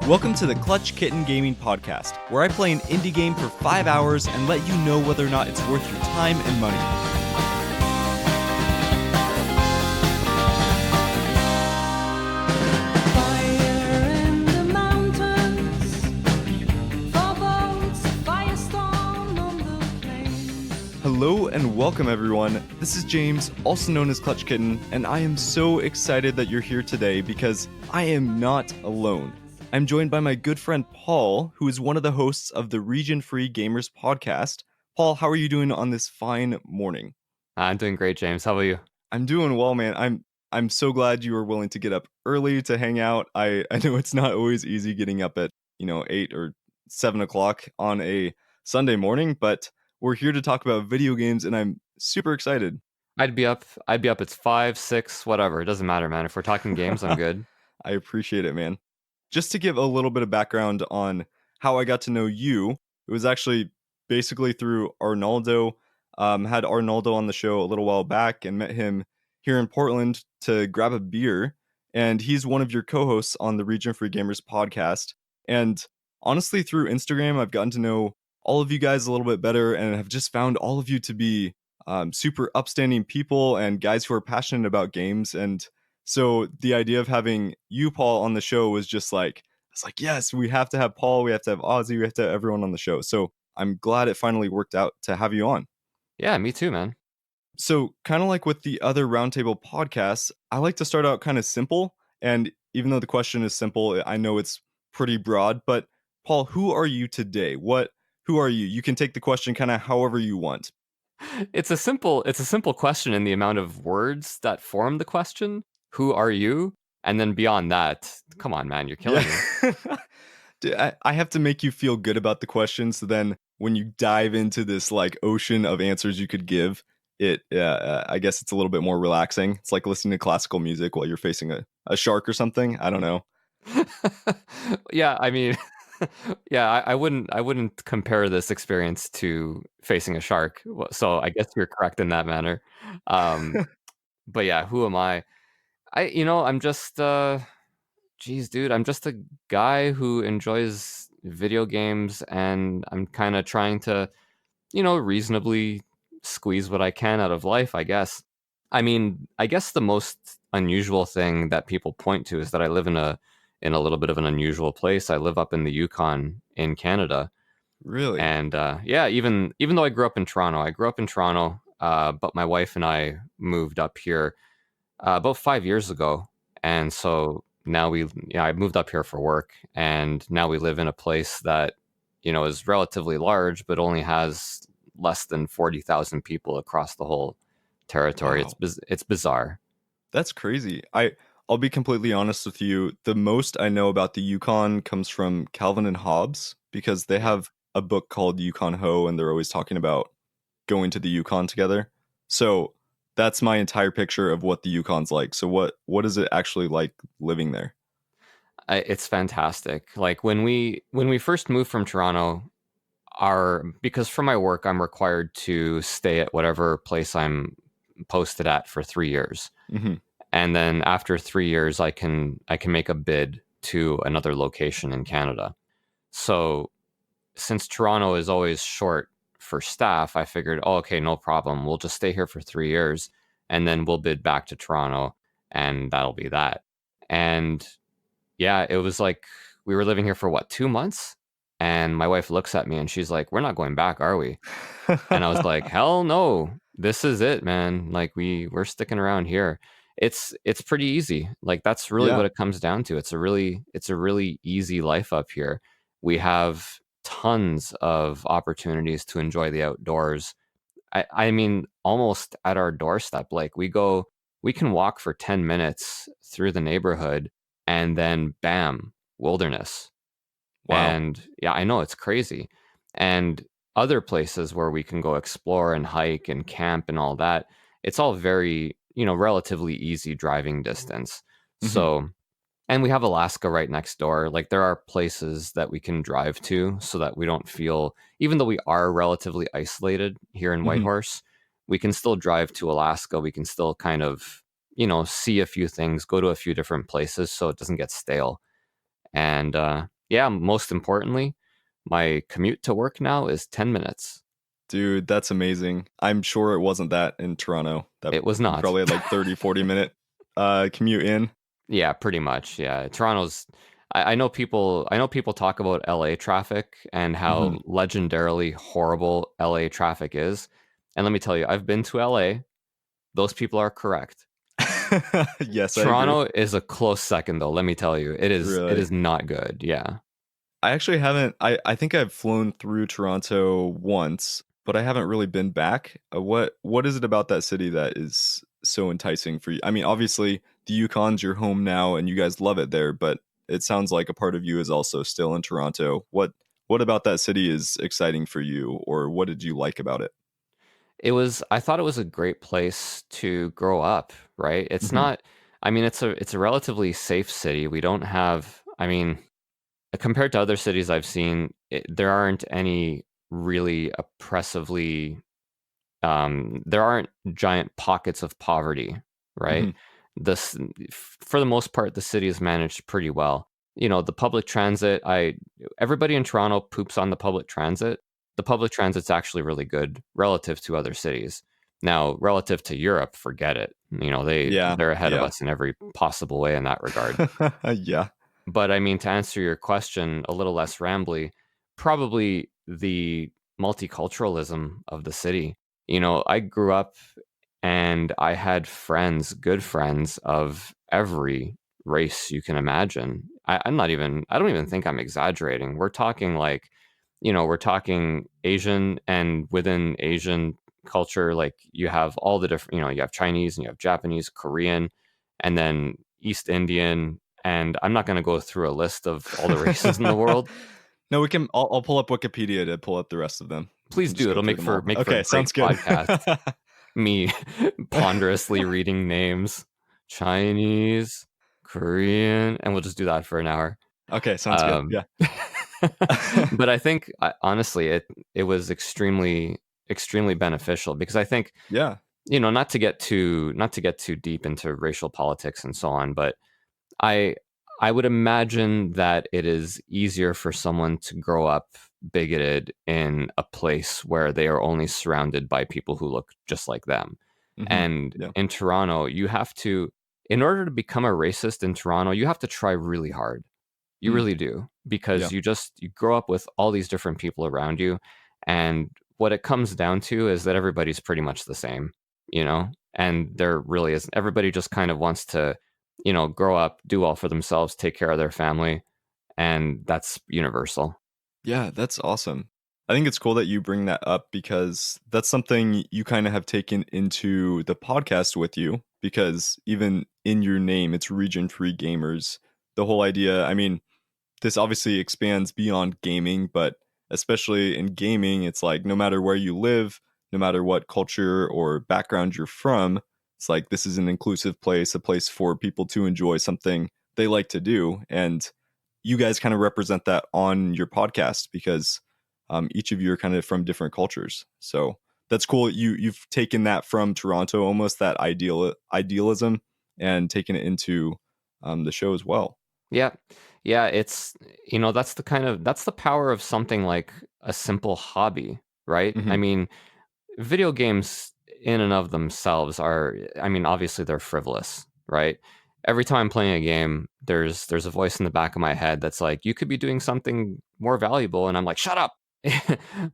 Welcome to the Clutch Kitten Gaming Podcast, where I play an indie game for 5 hours and let you know whether or not it's worth your time and money. Hello and welcome everyone. This is James, also known as Clutch Kitten, and I am so excited that you're here today because I am not alone. I'm joined by my good friend Paul, who is one of the hosts of the Region Free Gamers podcast. Paul, how are you doing on this fine morning? I'm doing great, James. How about you? I'm doing well, man. I'm so glad you were willing to get up early to hang out. I know it's not always easy getting up at 8 or 7 o'clock on a Sunday morning, but we're here to talk about video games, and I'm super excited. I'd be up. It's 5, 6, whatever. It doesn't matter, man. If we're talking games, I'm good. I appreciate it, man. Just to give a little bit of background on how I got to know you, it was actually basically through Arnaldo. Had Arnaldo on the show a little while back and met him here in Portland to grab a beer. And he's one of your co-hosts on the Region Free Gamers podcast. And honestly, through Instagram, I've gotten to know all of you guys a little bit better and have just found all of you to be super upstanding people and guys who are passionate about games. And so the idea of having you, Paul, on the show was just like, it's like, yes, we have to have Paul, we have to have Ozzy, we have to have everyone on the show. So I'm glad it finally worked out to have you on. Yeah, me too, man. So kind of like with the other Roundtable podcasts, I like to start out kind of simple. And even though the question is simple, I know it's pretty broad. But Paul, who are you today? Who are you? You can take the question kind of however you want. It's a simple question in the amount of words that form the question. Who are you? And then beyond that, come on, man, you're killing me. Dude, I have to make you feel good about the question. So then when you dive into this like ocean of answers you could give, I guess it's a little bit more relaxing. It's like listening to classical music while you're facing a shark or something. I don't know. Yeah, I mean, yeah, I wouldn't compare this experience to facing a shark. So I guess you're correct in that manner. But yeah, who am I? I'm just, geez, dude, I'm just a guy who enjoys video games, and I'm kind of trying to, reasonably squeeze what I can out of life, I guess. I mean, I guess the most unusual thing that people point to is that I live in a little bit of an unusual place. I live up in the Yukon in Canada. Really? And yeah, even though I grew up in Toronto, but my wife and I moved up here about 5 years ago. And so now I moved up here for work, and now we live in a place that, is relatively large, but only has less than 40,000 people across the whole territory. Wow. It's bizarre. That's crazy. I'll be completely honest with you. The most I know about the Yukon comes from Calvin and Hobbes, because they have a book called Yukon Ho, and they're always talking about going to the Yukon together. So that's my entire picture of what the Yukon's like. So what is it actually like living there? It's fantastic. Like when we first moved from Toronto, because for my work I'm required to stay at whatever place I'm posted at for 3 years. Mm-hmm. And then after 3 years, I can make a bid to another location in Canada. So since Toronto is always short for staff, I figured, oh, okay, no problem. We'll just stay here for 3 years, and then we'll bid back to Toronto, and that'll be that. And yeah, it was like we were living here for 2 months, and my wife looks at me and she's like, "We're not going back, are we?" And I was like, "Hell no. This is it, man. Like we're sticking around here." It's pretty easy. Like that's really what it comes down to. It's a really easy life up here. We have tons of opportunities to enjoy the outdoors. I mean, almost at our doorstep. Like we can walk for 10 minutes through the neighborhood, and then bam, wilderness. Wow. And yeah, I know it's crazy. And other places where we can go explore and hike and camp and all that, it's all very, relatively easy driving distance. Mm-hmm. So, and we have Alaska right next door. Like there are places that we can drive to so that we don't feel, even though we are relatively isolated here in Whitehorse, we can still drive to Alaska. We can still kind of, see a few things, go to a few different places so it doesn't get stale. And yeah, most importantly, my commute to work now is 10 minutes. Dude, that's amazing. I'm sure it wasn't that in Toronto. That It was you not. probably had like 30, 40 minute commute in. Yeah, pretty much. Yeah. Toronto's I know people talk about LA traffic and Hmm. how legendarily horrible LA traffic is. And let me tell you, I've been to LA. Those people are correct. Yes, I agree. Toronto is a close second though, let me tell you. It Really. is not good. Yeah. I actually haven't I think I've flown through Toronto once, but I haven't really been back. What is it about that city that is so enticing for you? I mean, obviously, the Yukon's your home now and you guys love it there, but it sounds like a part of you is also still in Toronto. What about that city is exciting for you, or what did you like about it? I thought it was a great place to grow up, right? It's Mhm. not I mean, it's a relatively safe city. We don't have I mean, compared to other cities I've seen, there aren't any really oppressively there aren't giant pockets of poverty, right? Mhm. This, for the most part, the city is managed pretty well. The public transit, everybody in Toronto poops on the public transit. The public transit's actually really good relative to other cities. Now, relative to Europe, forget it. Yeah. They're ahead of Yeah. us in every possible way in that regard. Yeah. But I mean, to answer your question a little less rambly, probably the multiculturalism of the city. I grew up and I had friends, good friends of every race you can imagine. I don't even think I'm exaggerating. We're talking Asian, and within Asian culture, like you have all the different, you have Chinese and you have Japanese, Korean, and then East Indian, and I'm not going to go through a list of all the races in the world. No, we can I'll pull up Wikipedia to pull up the rest of them. We Please can just do. go It'll through make them for all. make for a Okay, great sounds good. podcast. Me ponderously reading names, Chinese, Korean, and we'll just do that for an hour. Okay, sounds good. Um, Yeah. but I think honestly, it was extremely beneficial because I think Yeah. not to get too deep into racial politics and so on, but I I would imagine that it is easier for someone to grow up bigoted in a place where they are only surrounded by people who look just like them. Mhm. And Yeah. in Toronto, in order to become a racist in Toronto, you have to try really hard. You Mm. really do, because Yeah. you grow up with all these different people around you, and what it comes down to is that everybody's pretty much the same, and there really isn't. Everybody just kind of wants to, grow up, do well for themselves, take care of their family, and that's universal. Yeah, that's awesome. I think it's cool that you bring that up because that's something you kinda have taken into the podcast with you, because even in your name, it's Region Free Gamers. The whole idea, I mean, this obviously expands beyond gaming, but especially in gaming, it's like no matter where you live, no matter what culture or background you're from, it's like this is an inclusive place, a place for people to enjoy something they like to do. And you guys kind of represent that on your podcast because each of you are kind of from different cultures. So that's cool. You've taken that from Toronto, almost that idealism, and taken it into the show as well. Yeah. Yeah, that's the power of something like a simple hobby, right? I Hmm. mean, video games in and of themselves are, I mean, obviously they're frivolous, right? Every time I'm playing a game, there's a voice in the back of my head that's like, you could be doing something more valuable, and I'm like, shut up.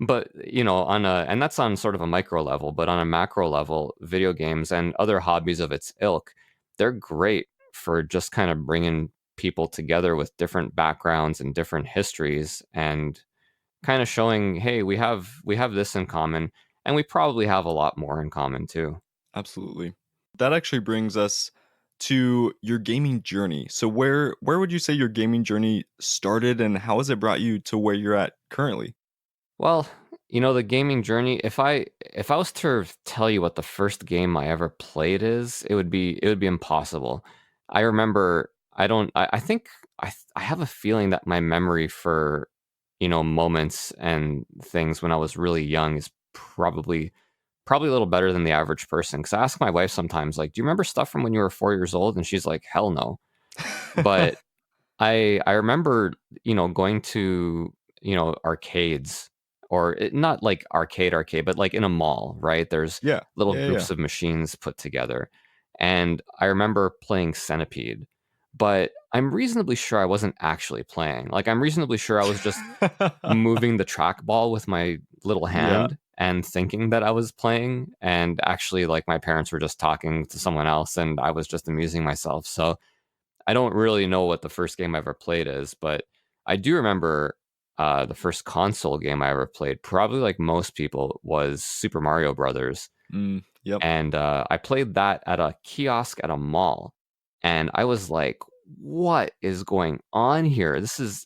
But and that's on sort of a micro level, but on a macro level, video games and other hobbies of its ilk, they're great for just kind of bringing people together with different backgrounds and different histories, and kind of showing, hey, we have this in common, and we probably have a lot more in common too. Absolutely. That actually brings us to your gaming journey. So where would you say your gaming journey started and how has it brought you to where you're at currently? Well, the gaming journey, if I was to tell you what the first game I ever played is, it would be impossible. I remember I think I have a feeling that my memory for moments and things when I was really young is probably probably a little better than the average person. Because I ask my wife sometimes, like, do you remember stuff from when you were 4 years old? And she's like, hell no. But I remember, going to, arcades, or not like arcade, but like in a mall, right? There's Yeah. little Yeah, yeah. groups of machines put together. And I remember playing Centipede, but I'm reasonably sure I wasn't actually playing. Like, I'm reasonably sure I was just moving the trackball with my little Yeah. hand and thinking that I was playing. And actually, like, my parents were just talking to someone else and I was just amusing myself. So I don't really know what the first game I ever played is, but I do remember the first console game I ever played, probably like most people, was Super Mario Brothers. Yep. And I played that at a kiosk at a mall. And I was like, what is going on here?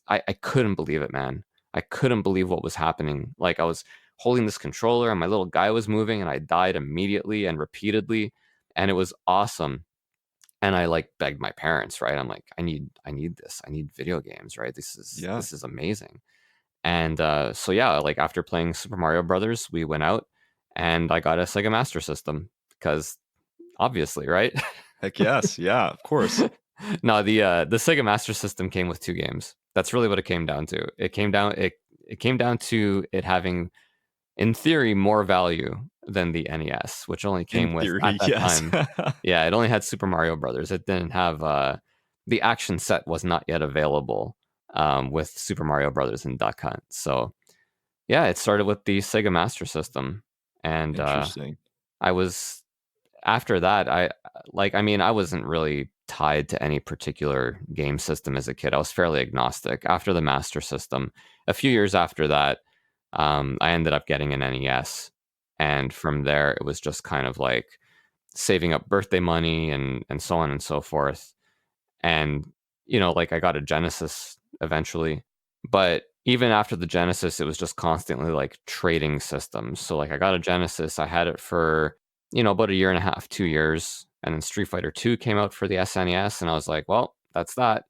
I couldn't believe it, man. I couldn't believe what was happening. Like, I was holding this controller and my little guy was moving and I died immediately and repeatedly. And it was awesome. And I like begged my parents, right? I'm like, I need this. I need video games, right? This is Yeah. this is amazing. And so yeah, like after playing Super Mario Brothers, we went out and I got a Sega Master System because obviously, right? Heck yes. Yeah, of course. No, the Sega Master System came with two games. That's really what it came down to. It came down to it having, in theory, more value than the NES, which only In came with, at theory, that yes. time, yeah, it only had Super Mario Brothers. It didn't have the action set was not yet available with Super Mario Brothers and Duck Hunt. So yeah, it started with the Sega Master System, and Interesting. I was after that. I wasn't really tied to any particular game system as a kid. I was fairly agnostic. After the Master System, a few years after that, I ended up getting an NES, and from there it was just kind of like saving up birthday money and so on and so forth. And like, I got a Genesis eventually, but even after the Genesis, it was just constantly like trading systems. So like, I got a Genesis, I had it for about a year and a half, 2 years, and then Street Fighter 2 came out for the SNES, and I was like, well, that's that.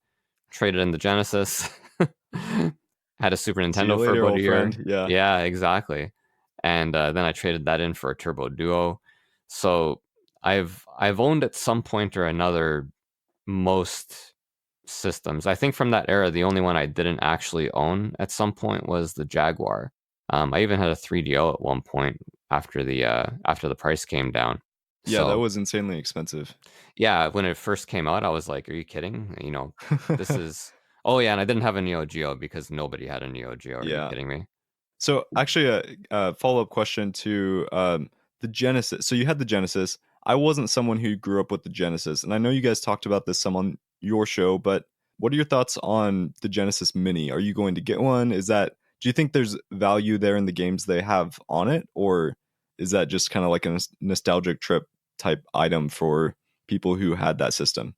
Traded in the Genesis. Had a Super See you Nintendo for later, about a old year. friend. Yeah. Yeah, exactly. And then I traded that in for a Turbo Duo. So I've owned at some point or another most systems. I think from that era, the only one I didn't actually own at some point was the Jaguar. I even had a 3DO at one point after the price came down. Yeah, that So was insanely expensive. yeah, when it first came out, I was like, "Are you kidding?" This is. Oh yeah, and I didn't have a Neo Geo because nobody had a Neo Geo. Are you Yeah. kidding me? So actually, a follow-up question to the Genesis. So you had the Genesis. I wasn't someone who grew up with the Genesis, and I know you guys talked about this some on your show. But what are your thoughts on the Genesis Mini? Are you going to get one? Do you think there's value there in the games they have on it, or is that just kind of like a nostalgic trip type item for people who had that system?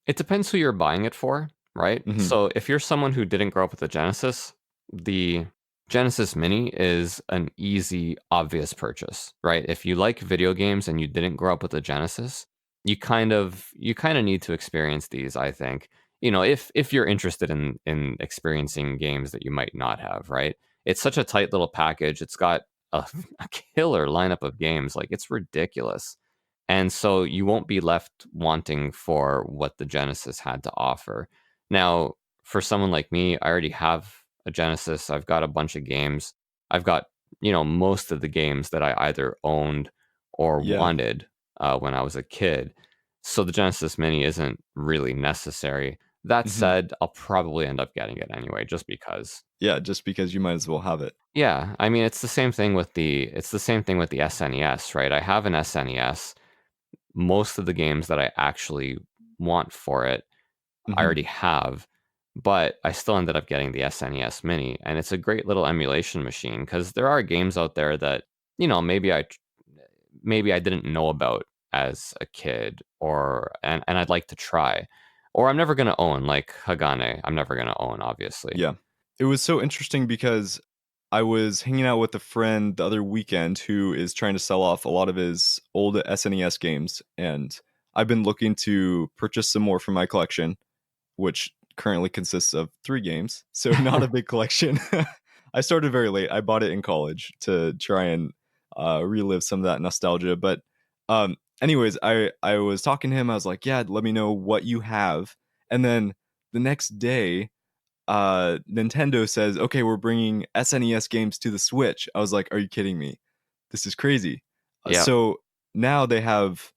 It depends who you're buying it for, right? Hmm. So if you're someone who didn't grow up with the Genesis, the Genesis Mini is an easy, obvious purchase, right? If you like video games and you didn't grow up with the Genesis, you kind of need to experience these, I think. If you're interested in experiencing games that you might not have, right? It's such a tight little package. It's got a, a killer lineup of games. Like, it's ridiculous. And so you won't be left wanting for what the Genesis had to offer. Now, for someone like me, I already have a Genesis. I've got a bunch of games. I've got, most of the games that I either owned or Yeah. wanted when I was a kid. So the Genesis Mini isn't really necessary. That Hmm. said, I'll probably end up getting it anyway, just because. Yeah, just because you might as well have it. Yeah, I mean, it's the same thing with the SNES, right? I have an SNES. Most of the games that I actually want for it, I Hmm. already have, but I still ended up getting the SNES Mini, and it's a great little emulation machine because there are games out there that maybe I didn't know about as a kid, and I'd like to try, or I'm never gonna own, like Hagane. I'm never gonna own, obviously. Yeah. It was so interesting because I was hanging out with a friend the other weekend who is trying to sell off a lot of his old SNES games, and I've been looking to purchase some more for my collection, which currently consists of 3 games, so not a big collection. I started very late. I bought it in college to try and relive some of that nostalgia. But anyways, I was talking to him. I was like, yeah, let me know what you have. And then the next day, Nintendo says, okay, we're bringing SNES games to the Switch. I was like, are you kidding me? This is crazy. Yeah. So now they have,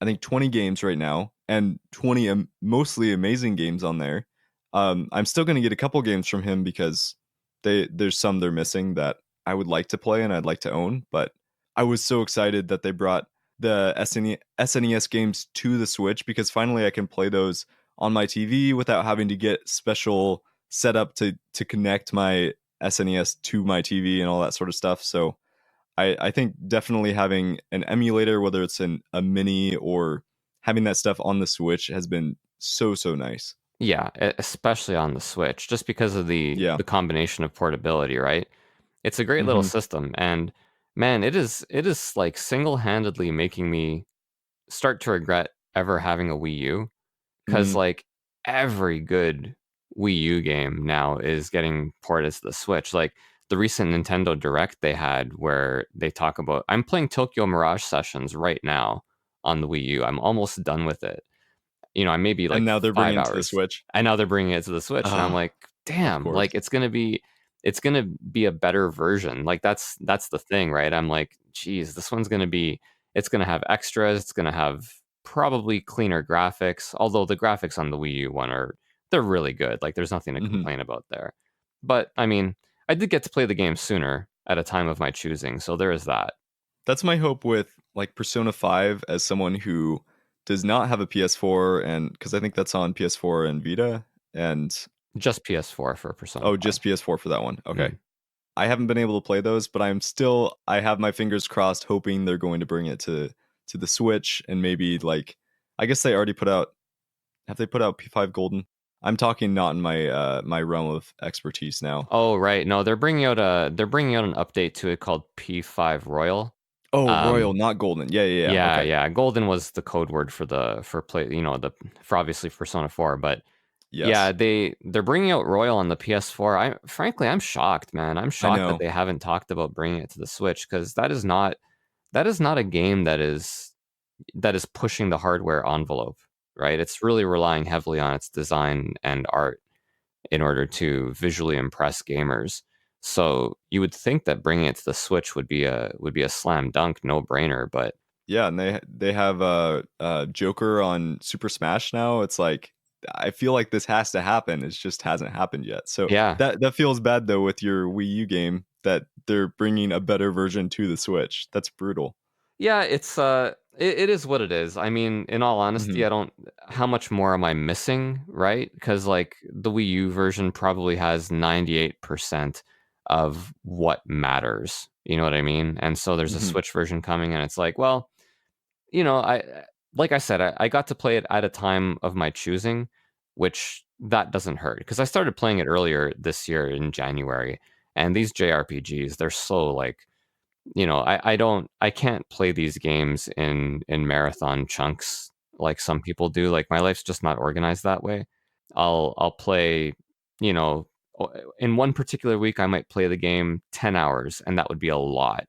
I think, 20 games right now, and 20 mostly amazing games on there. I'm still going to get a couple games from him because there's some they're missing that I would like to play and I'd like to own. But I was so excited that they brought the SNES games to the Switch because finally I can play those on my TV without having to get special setup to connect my SNES to my TV and all that sort of stuff. So I think definitely having an emulator, whether it's a mini or having that stuff on the Switch, has been so nice. Yeah, especially on the Switch, just because of Yeah. the combination of portability, right? It's a great little Hmm. system, and man, it is like single-handedly making me start to regret ever having a Wii U, because Hmm. like every good Wii U game now is getting ported to the Switch. Like the recent Nintendo Direct they had, where they talk about, I'm playing Tokyo Mirage Sessions right now on the Wii U. I'm almost done with it. I may be And like now they're 5 bringing it to the hours, Switch. and now they're bringing it to the Switch, and I'm Ah, like, of "Damn, course. like, it's gonna be a better version." Like, that's the thing, right? I'm like, "Geez, this one's gonna be it's gonna have extras, it's gonna have probably cleaner graphics," although the graphics on the Wii U one they're really good, like, there's nothing to Hmm. complain about there. But, I mean, I did get to play the game sooner at a time of my choosing, so there is that. That's my hope with like Persona 5 as someone who does not have a PS4, and because I think that's on PS4 and Vita, and Just PS4 for Persona oh, 5. just PS4 for that one. Okay. Mm. I haven't been able to play those, but I have my fingers crossed hoping they're going to bring it to the Switch and maybe like I guess they already put out have they put out P5 Golden? I'm talking not in my my realm of expertise now. Oh, right. No, they're bringing out an update to it called P5 Royal. Oh, Royal, Um, not Golden. Yeah. yeah, Okay. yeah. Golden was the code word for play, for obviously Persona 4, but yeah, Yes. they're bringing out Royal on the PS4. I'm shocked, man. I'm I shocked that know. they haven't talked about bringing it to the Switch, because that is not a game that is pushing the hardware envelope, right? It's really relying heavily on its design and art in order to visually impress gamers. So you would think that bringing it to the Switch would be a slam dunk, no brainer. But Yeah, and they have Joker on Super Smash now. It's like I feel like this has to happen. It just hasn't happened yet. So yeah, that feels bad though with your Wii U game that they're bringing a better version to the Switch. That's brutal. yeah, it is what it is. I mean, in all Hmm. honesty, I don't. How much more am I missing, right? Because like the Wii U version probably has 98% of what matters. You know what I mean? And so there's a Hmm. Switch version coming, and it's like, well, like I said, I got to play it at a time of my choosing, which that doesn't hurt, because I started playing it earlier this year in January, and these JRPGs, they're so like, I can't play these games in marathon chunks like some people do. Like my life's just not organized that way. I'll play, you know, in one particular week I might play the game 10 hours, and that would be a lot.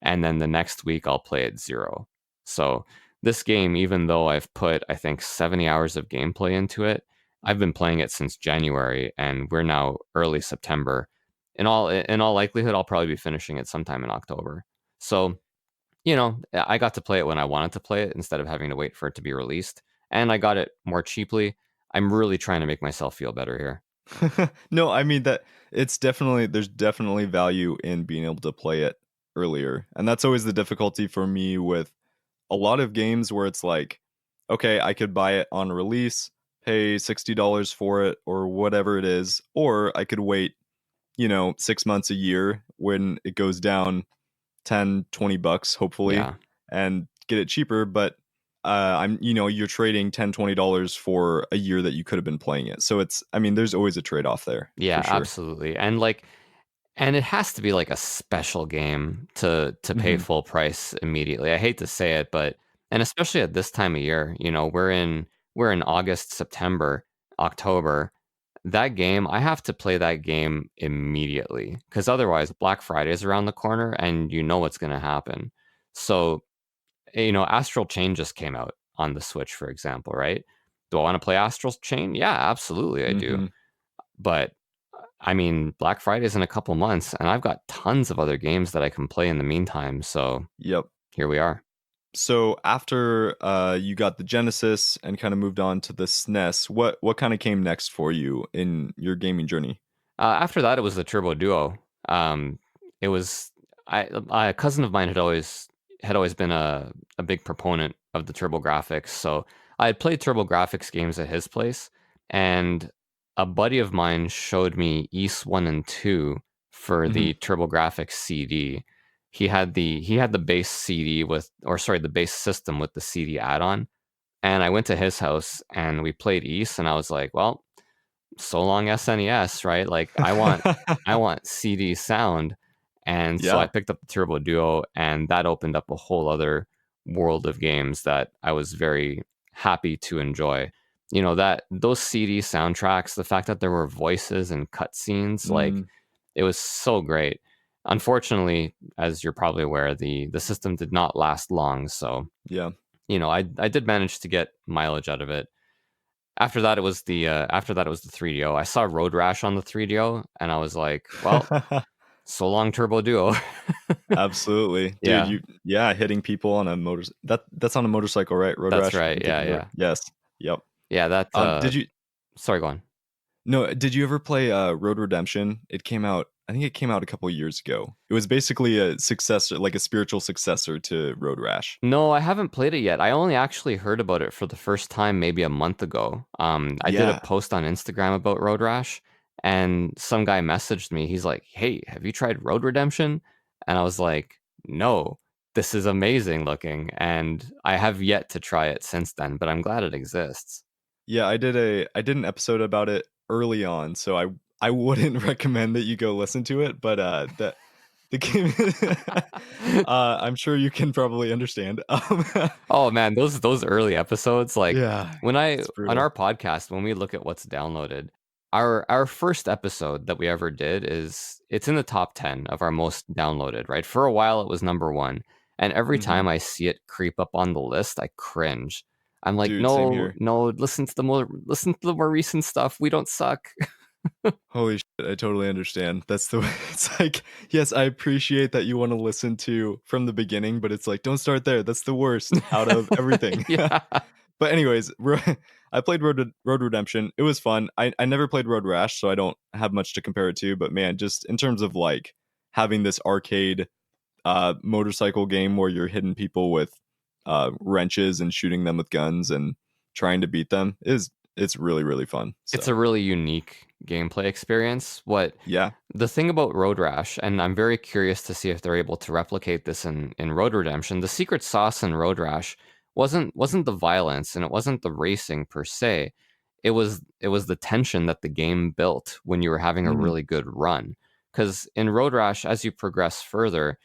And then the next week I'll play it 0. So this game, even though I've put I think 70 hours of gameplay into it, I've been playing it since January, and we're now early September. In all likelihood, I'll probably be finishing it sometime in October. So, I got to play it when I wanted to play it instead of having to wait for it to be released, and I got it more cheaply. I'm really trying to make myself feel better here. No, I mean that it's definitely there's definitely value in being able to play it earlier. And that's always the difficulty for me with a lot of games where it's like, okay, I could buy it on release, pay $60 for it or whatever it is, or I could wait, 6 months, a year when it goes down 10, $20 hopefully Yeah. and get it cheaper, but you're trading $10, $20 for a year that you could have been playing it. So I mean, there's always a trade-off there for Yeah, sure. absolutely. And it has to be like a special game to pay Mhm. full price immediately. I hate to say it, but and especially at this time of year, we're in August, September, October. that game, I have to play that game immediately because otherwise Black Friday is around the corner and you know what's going to happen. So, Astral Chain just came out on the Switch, for example, right? Do I want to play Astral Chain? Yeah, absolutely I do. Hmm. But I mean, Black Friday is in a couple months and I've got tons of other games that I can play in the meantime. So, Yep. here we are. So after you got the Genesis and kind of moved on to the SNES, what kind of came next for you in your gaming journey? After that, it was the Turbo Duo. It was a cousin of mine had always been a big proponent of the Turbo Graphics, so I had played Turbo Graphics games at his place, and a buddy of mine showed me East 1 and 2 for the Hmm. Turbo Graphics CD. He had the base CD the base system with the CD add-on, and I went to his house and we played East, and I was like, well, so long SNES, right? Like I want CD sound. And so I Yeah. picked up the Turbo Duo and that opened up a whole other world of games that I was very happy to enjoy. That those CD soundtracks, the fact that there were voices and cutscenes, like Mm, it was so great. Unfortunately, as you're probably aware, the system did not last long. So, yeah. I did manage to get mileage out of it. After that it was the 3DO. I saw Road Rash on the 3DO and I was like, well, so long Turbo Duo. Absolutely. Dude, Yeah, hitting people on a that's on a motorcycle, right? Road that's Rash, if right. I'm Yeah, thinking of it. yeah. Yes. Yep. Yeah, that Did you sorry, go on. No, did you ever play Road Redemption? I think it came out a couple years ago. It was basically a successor, like a spiritual successor to Road Rash. No, I haven't played it yet. I only actually heard about it for the first time maybe a month ago. I did a Yeah. post on Instagram about Road Rash, and some guy messaged me. He's like, "Hey, have you tried Road Redemption?" And I was like, "No, this is amazing looking." And I have yet to try it since then, but I'm glad it exists. Yeah, I did an episode about it early on, so I wouldn't recommend that you go listen to it, but the game I'm sure you can probably understand. Oh man, those early episodes, like Yeah, when I it's on brutal. our podcast, when we look at what's downloaded, our first episode that we ever did it's in the top 10 of our most downloaded, right? For a while it was number 1. And every Mhm. time I see it creep up on the list, I cringe. I'm like, Dude, same no, here. no, listen to the more recent stuff. We don't suck. Holy shit, I totally understand. That's the way it's like, yes, I appreciate that you wanna listen to from the beginning, but it's like, "Don't start there, that's the worst out of everything." Yeah. But anyways, I played Road Redemption. It was fun. I never played Road Rash, so I don't have much to compare it to, but man, just in terms of, like, having this arcade, motorcycle game where you're hitting people with, wrenches and shooting them with guns and trying to beat them it's really, really fun, It's so, a really unique gameplay experience. What yeah. the thing about Road Rash, and I'm very curious to see if they're able to replicate this in Road Redemption. The secret sauce in Road Rash wasn't the violence and it wasn't the racing per se. It was the tension that the game built when you were having a Mhm. really good run. Because in Road Rash, as you progress further,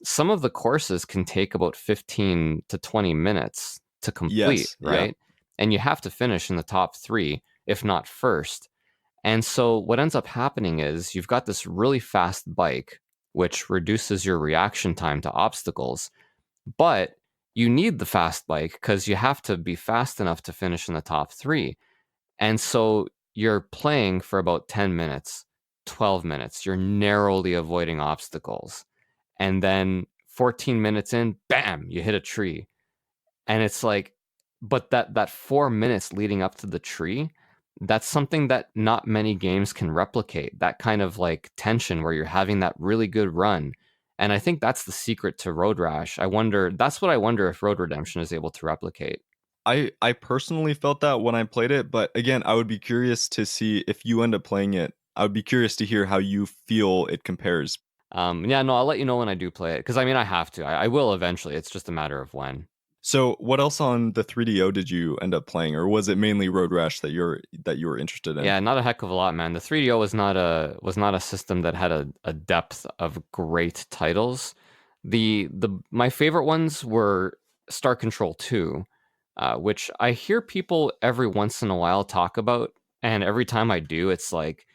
some of the courses can take about 15 to 20 minutes to complete, Yes, yeah. right? And you have to finish in the top 3, if not first. And so what ends up happening is you've got this really fast bike, which reduces your reaction time to obstacles, but you need the fast bike because you have to be fast enough to finish in the top 3. And so you're playing for about 10 minutes, 12 minutes. You're narrowly avoiding obstacles. And then 14 minutes in, bam, you hit a tree. And it's like, but that 4 minutes leading up to the tree, that's something that not many games can replicate. That kind of like tension where you're having that really good run. And I think that's the secret to Road Rash. That's what I wonder if Road Redemption is able to replicate. I personally felt that when I played it, but again, I would be curious to see if you end up playing it. I would be curious to hear how you feel it compares. Yeah, no, I'll let you know when I do play it because I mean I have to. I will eventually. It's just a matter of when. So, what else on the 3DO did you end up playing, or was it mainly Road Rash that you were interested in? Yeah, not a heck of a lot, man. The 3DO was not a system that had a depth of great titles. The my favorite ones were Star Control 2, which I hear people every once in a while talk about. And every time I do, it's like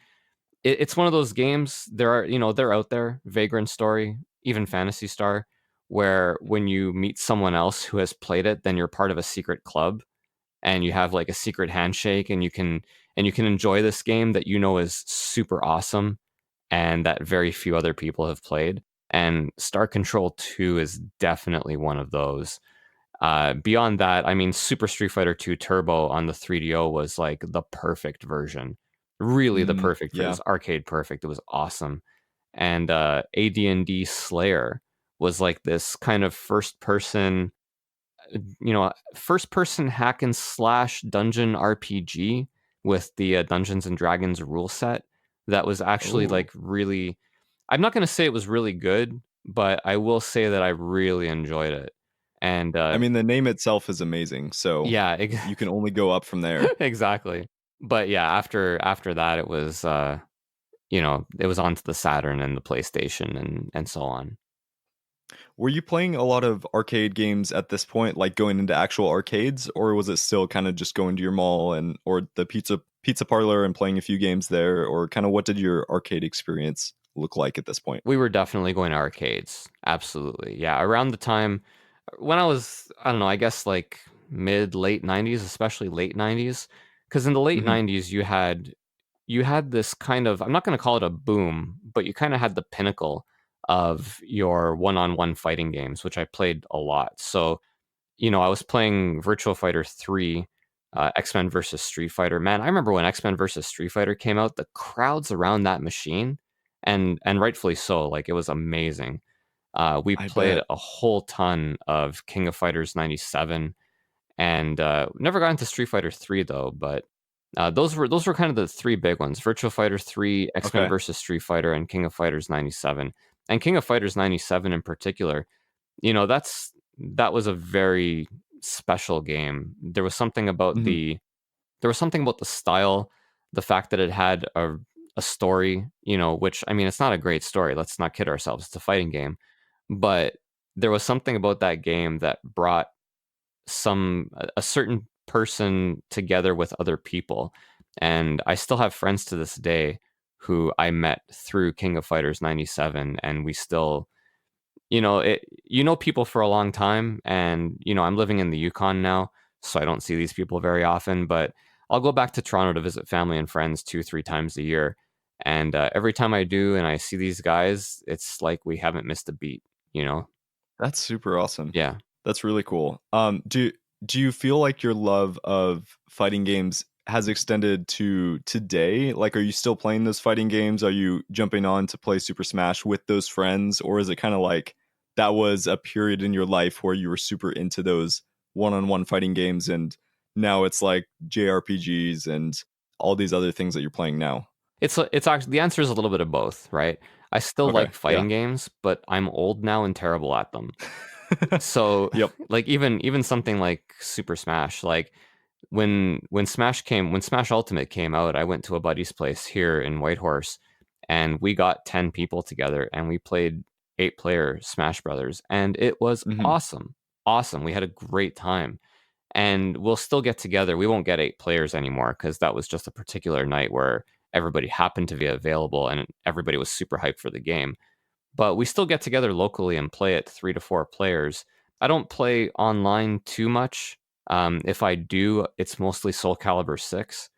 it's one of those games. There are, they're out there, Vagrant Story, even Fantasy Star, where when you meet someone else who has played it, then you're part of a secret club and you have like a secret handshake, and you can enjoy this game that is super awesome and that very few other people have played. And Star Control 2 is definitely one of those. Beyond that, I mean, Super Street Fighter 2 Turbo on the 3DO was like the perfect version. Really, the perfect. It Yeah. was arcade perfect. It was awesome. And AD&D Slayer was like this kind of first person hack and slash dungeon RPG with the Dungeons and Dragons rule set that was actually Oh, like really. I'm not going to say it was really good, but I will say that I really enjoyed it. And I mean, the name itself is amazing, so yeah, you can only go up from there. exactly. But yeah, after that, it was onto the Saturn and the PlayStation and so on. Were you playing a lot of arcade games at this point, like going into actual arcades, or was it still kind of just going to your mall and or the pizza parlor and playing a few games there, or kind of what did your arcade experience look like at this point? We were definitely going to arcades. Absolutely. Yeah. Around the time when I was, I don't know, I guess like mid late 90s, especially late 90s, because in the late Hmm. 90s you had this kind of, I'm not going to call it a boom, but you kind of had the pinnacle of your one-on-one fighting games, which I played a lot. So, I was playing Virtual Fighter 3, X-Men versus Street Fighter. Man, I remember when X-Men versus Street Fighter came out, the crowds around that machine, and rightfully so, like it was amazing. We I played bet. a whole ton of King of Fighters 97, and never got into Street Fighter 3 though, but those were kind of the three big ones: Virtual Fighter 3, X-Men Okay. versus Street Fighter, and King of Fighters 97. And King of Fighters 97 in particular, that was a very special game. Hmm. There was something about the style, the fact that it had a story, which, I mean, it's not a great story. Let's not kid ourselves. It's a fighting game, but there was something about that game that brought a certain person together with other people. And I still have friends to this day who I met through King of Fighters 97, and we still, people for a long time. And I'm living in the Yukon now, so I don't see these people very often, but I'll go back to Toronto to visit family and friends 2-3 times a year. And every time I do and I see these guys, it's like we haven't missed a beat, you know? That's super awesome. Yeah. That's really cool. Do you feel like your love of fighting games has extended to today? Like, are you still playing those fighting games? Are you jumping on to play Super Smash with those friends, or is it kind of like that was a period in your life where you were super into those one-on-one fighting games, and now it's like JRPGs and all these other things that you're playing now? It's actually, the answer is a little bit of both, right? I still Okay, like yeah. fighting games, but I'm old now and terrible at them. So, Yep. like even something like Super Smash, like when Smash Ultimate came out, I went to a buddy's place here in Whitehorse, and we got 10 people together and we played 8-player Smash Brothers, and it was Hmm. awesome. Awesome. We had a great time. And we'll still get together. We won't get 8 players anymore because that was just a particular night where everybody happened to be available and everybody was super hyped for the game. But we still get together locally and play it 3 to 4 players. I don't play online too much. If I do, it's mostly Soul Calibur 6.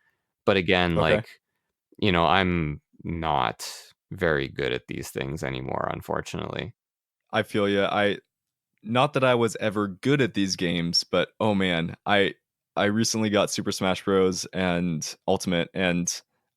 But again, Okay. like, I'm not very good at these things anymore, unfortunately. I feel you. I Not that I was ever good at these games, but oh man, I recently got Super Smash Bros. And Ultimate, and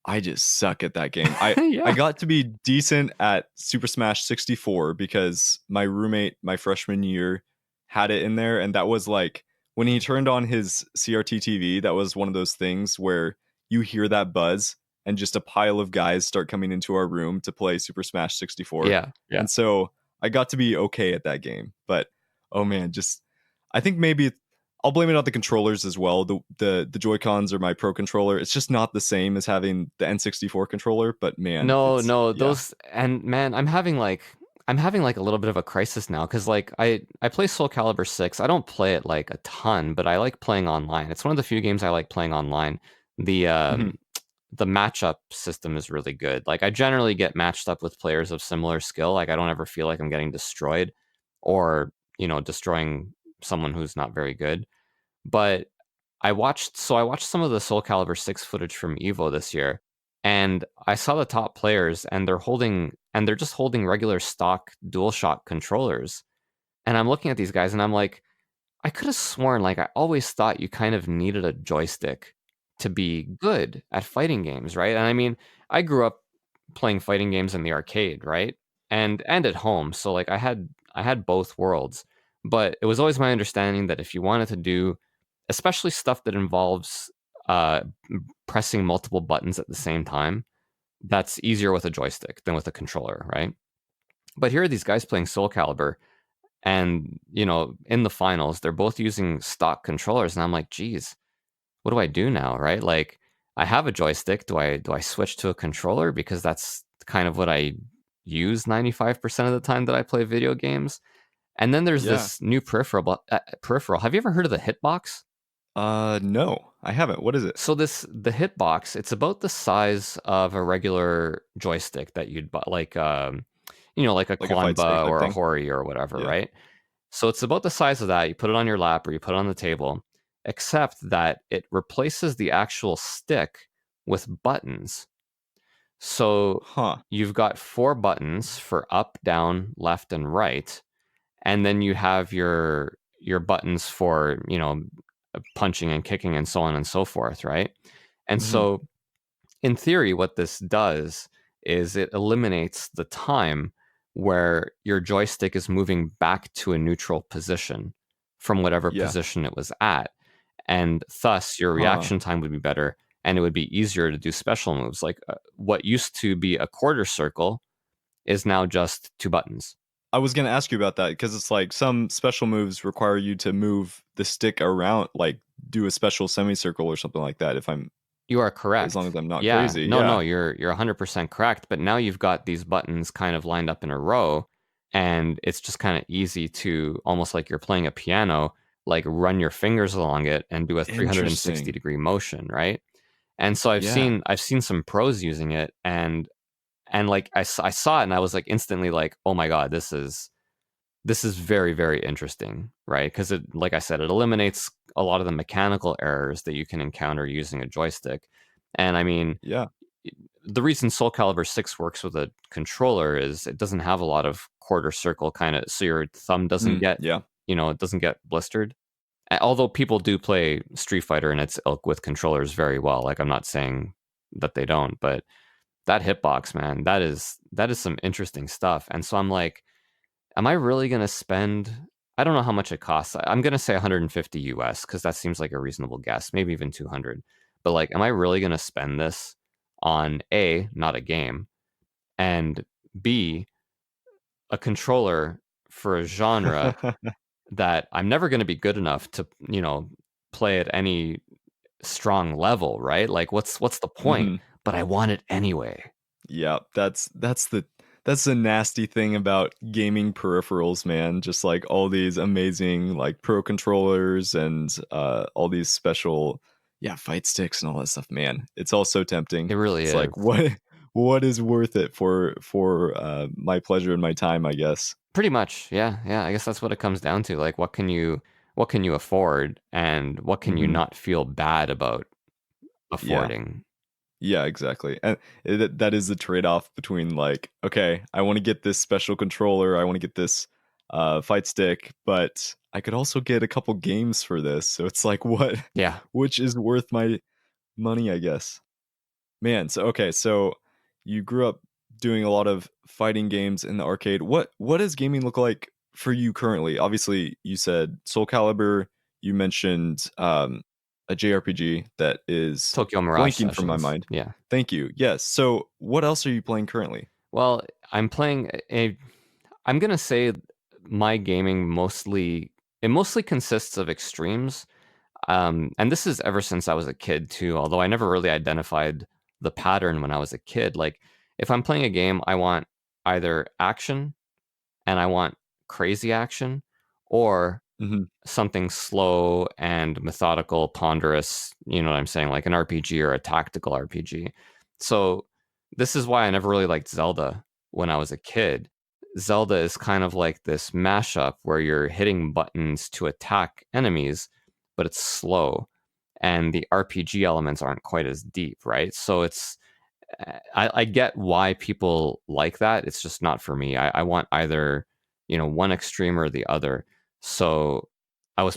I just suck at that game. I Yeah. got to be decent at Super Smash 64 because my roommate my freshman year had it in there, and that was like when he turned on his CRT TV, that was one of those things where you hear that buzz and just a pile of guys start coming into our room to play Super Smash 64. Yeah. Yeah. And so I got to be okay at that game. But oh man, just I think maybe I'll blame it on the controllers as well. The Joy Cons are my Pro controller. It's just not the same as having the N64 controller. But man, No, it's no, yeah. those, and man, I'm having like a little bit of a crisis now because like I play Soul Calibur 6. I don't play it like a ton, but I like playing online. It's one of the few games I like playing online. The Mhm. the matchup system is really good. Like I generally get matched up with players of similar skill. Like I don't ever feel like I'm getting destroyed or, destroying someone who's not very good. But I watched some of the Soul Calibur 6 footage from Evo this year, and I saw the top players and they're just holding regular stock DualShock controllers. And I'm looking at these guys and I'm like, I could have sworn, like, I always thought you kind of needed a joystick to be good at fighting games, right? And I mean, I grew up playing fighting games in the arcade, right? And at home, so like I had both worlds. But it was always my understanding that if you wanted to do, especially stuff that involves uh, pressing multiple buttons at the same time, that's easier with a joystick than with a controller, right? But here are these guys playing Soul Calibur, and in the finals they're both using stock controllers, and I'm like, geez, what do I do now, right? Like, I have a joystick. Do I switch to a controller, because that's kind of what I use 95% of the time that I play video games? And then there's Yeah. this new peripheral. Have you ever heard of the hitbox? No, I haven't. What is it? So the hitbox, it's about the size of a regular joystick that you'd buy, like a Like a fight stick Kwanba type or a thing? Hori or whatever, Yeah. right? So it's about the size of that. You put it on your lap or you put it on the table, except that it replaces the actual stick with buttons. So Huh. you've got 4 buttons for up, down, left, and right, and then you have your buttons for punching and kicking and so on and so forth, right? And Mhm. so in theory, what this does is it eliminates the time where your joystick is moving back to a neutral position from whatever Yeah. position it was at. And thus, your Huh. reaction time would be better, and it would be easier to do special moves. Like what used to be a quarter circle is now just 2 buttons. I was gonna ask you about that because it's like some special moves require you to move the stick around, like do a special semicircle or something like that. If I'm You are as long correct. as I'm not Yeah. crazy, No, no, yeah. you're 100% correct, but now you've got these buttons kind of lined up in a row, and it's just kind of easy to, almost like you're playing a piano, like run your fingers along it and do a 360 Interesting. degree motion, right? And so Yeah. I've seen some pros using it, and like I saw it and I was like instantly like, "Oh my god, this is very, very interesting," right? Because it, like I said, it eliminates a lot of the mechanical errors that you can encounter using a joystick. And I mean, Yeah. the reason Soul Calibur 6 works with a controller is it doesn't have a lot of quarter circle kind of, so your thumb doesn't Mm, get, yeah. it doesn't get blistered. Although people do play Street Fighter and its ilk with controllers very well. Like, I'm not saying that they don't, but that hitbox, man, that is some interesting stuff. And so I'm like, am I really going to spend, I don't know how much it costs. I'm going to say 150 US because that seems like a reasonable guess, maybe even 200. But like, am I really going to spend this on A, not a game, and B, a controller for a genre that I'm never going to be good enough to, play at any strong level, right? Like, what's the point? Mhm. But I want it anyway. Yeah, that's the nasty thing about gaming peripherals, man. Just like all these amazing like pro controllers and all these special yeah, fight sticks and all that stuff, man. It's all so tempting. It really It's like is. what is worth it for my pleasure and my time, I guess. Pretty much, yeah, yeah. I guess that's what it comes down to. Like, what can you afford, and what can you Mhm. not feel bad about Yeah. affording? Yeah, exactly. And that is the trade-off between like, okay, I want to get this special controller, I want to get this fight stick, but I could also get a couple games for this. So it's like what Yeah. which is worth my money, I guess. Man, so okay, so you grew up doing a lot of fighting games in the arcade. What does gaming look like for you currently? Obviously, you said Soul Calibur, you mentioned a JRPG that is Tokyo Mirage blanking from my Sessions. mind. Yeah. Thank you. Yes. So, what else are you playing currently? Well, I'm playing a. I'm gonna say my gaming mostly consists of extremes. And this is ever since I was a kid too, although I never really identified the pattern when I was a kid. Like, if I'm playing a game, I want either action and I want crazy action, or Mhm. something slow and methodical, ponderous, you know what I'm saying, like an RPG or a tactical RPG. So this is why I never really liked Zelda when I was a kid. Zelda is kind of like this mashup where you're hitting buttons to attack enemies, but it's slow. And the RPG elements aren't quite as deep, right? So I get why people like that. It's just not for me. I want either, one extreme or the other. So I've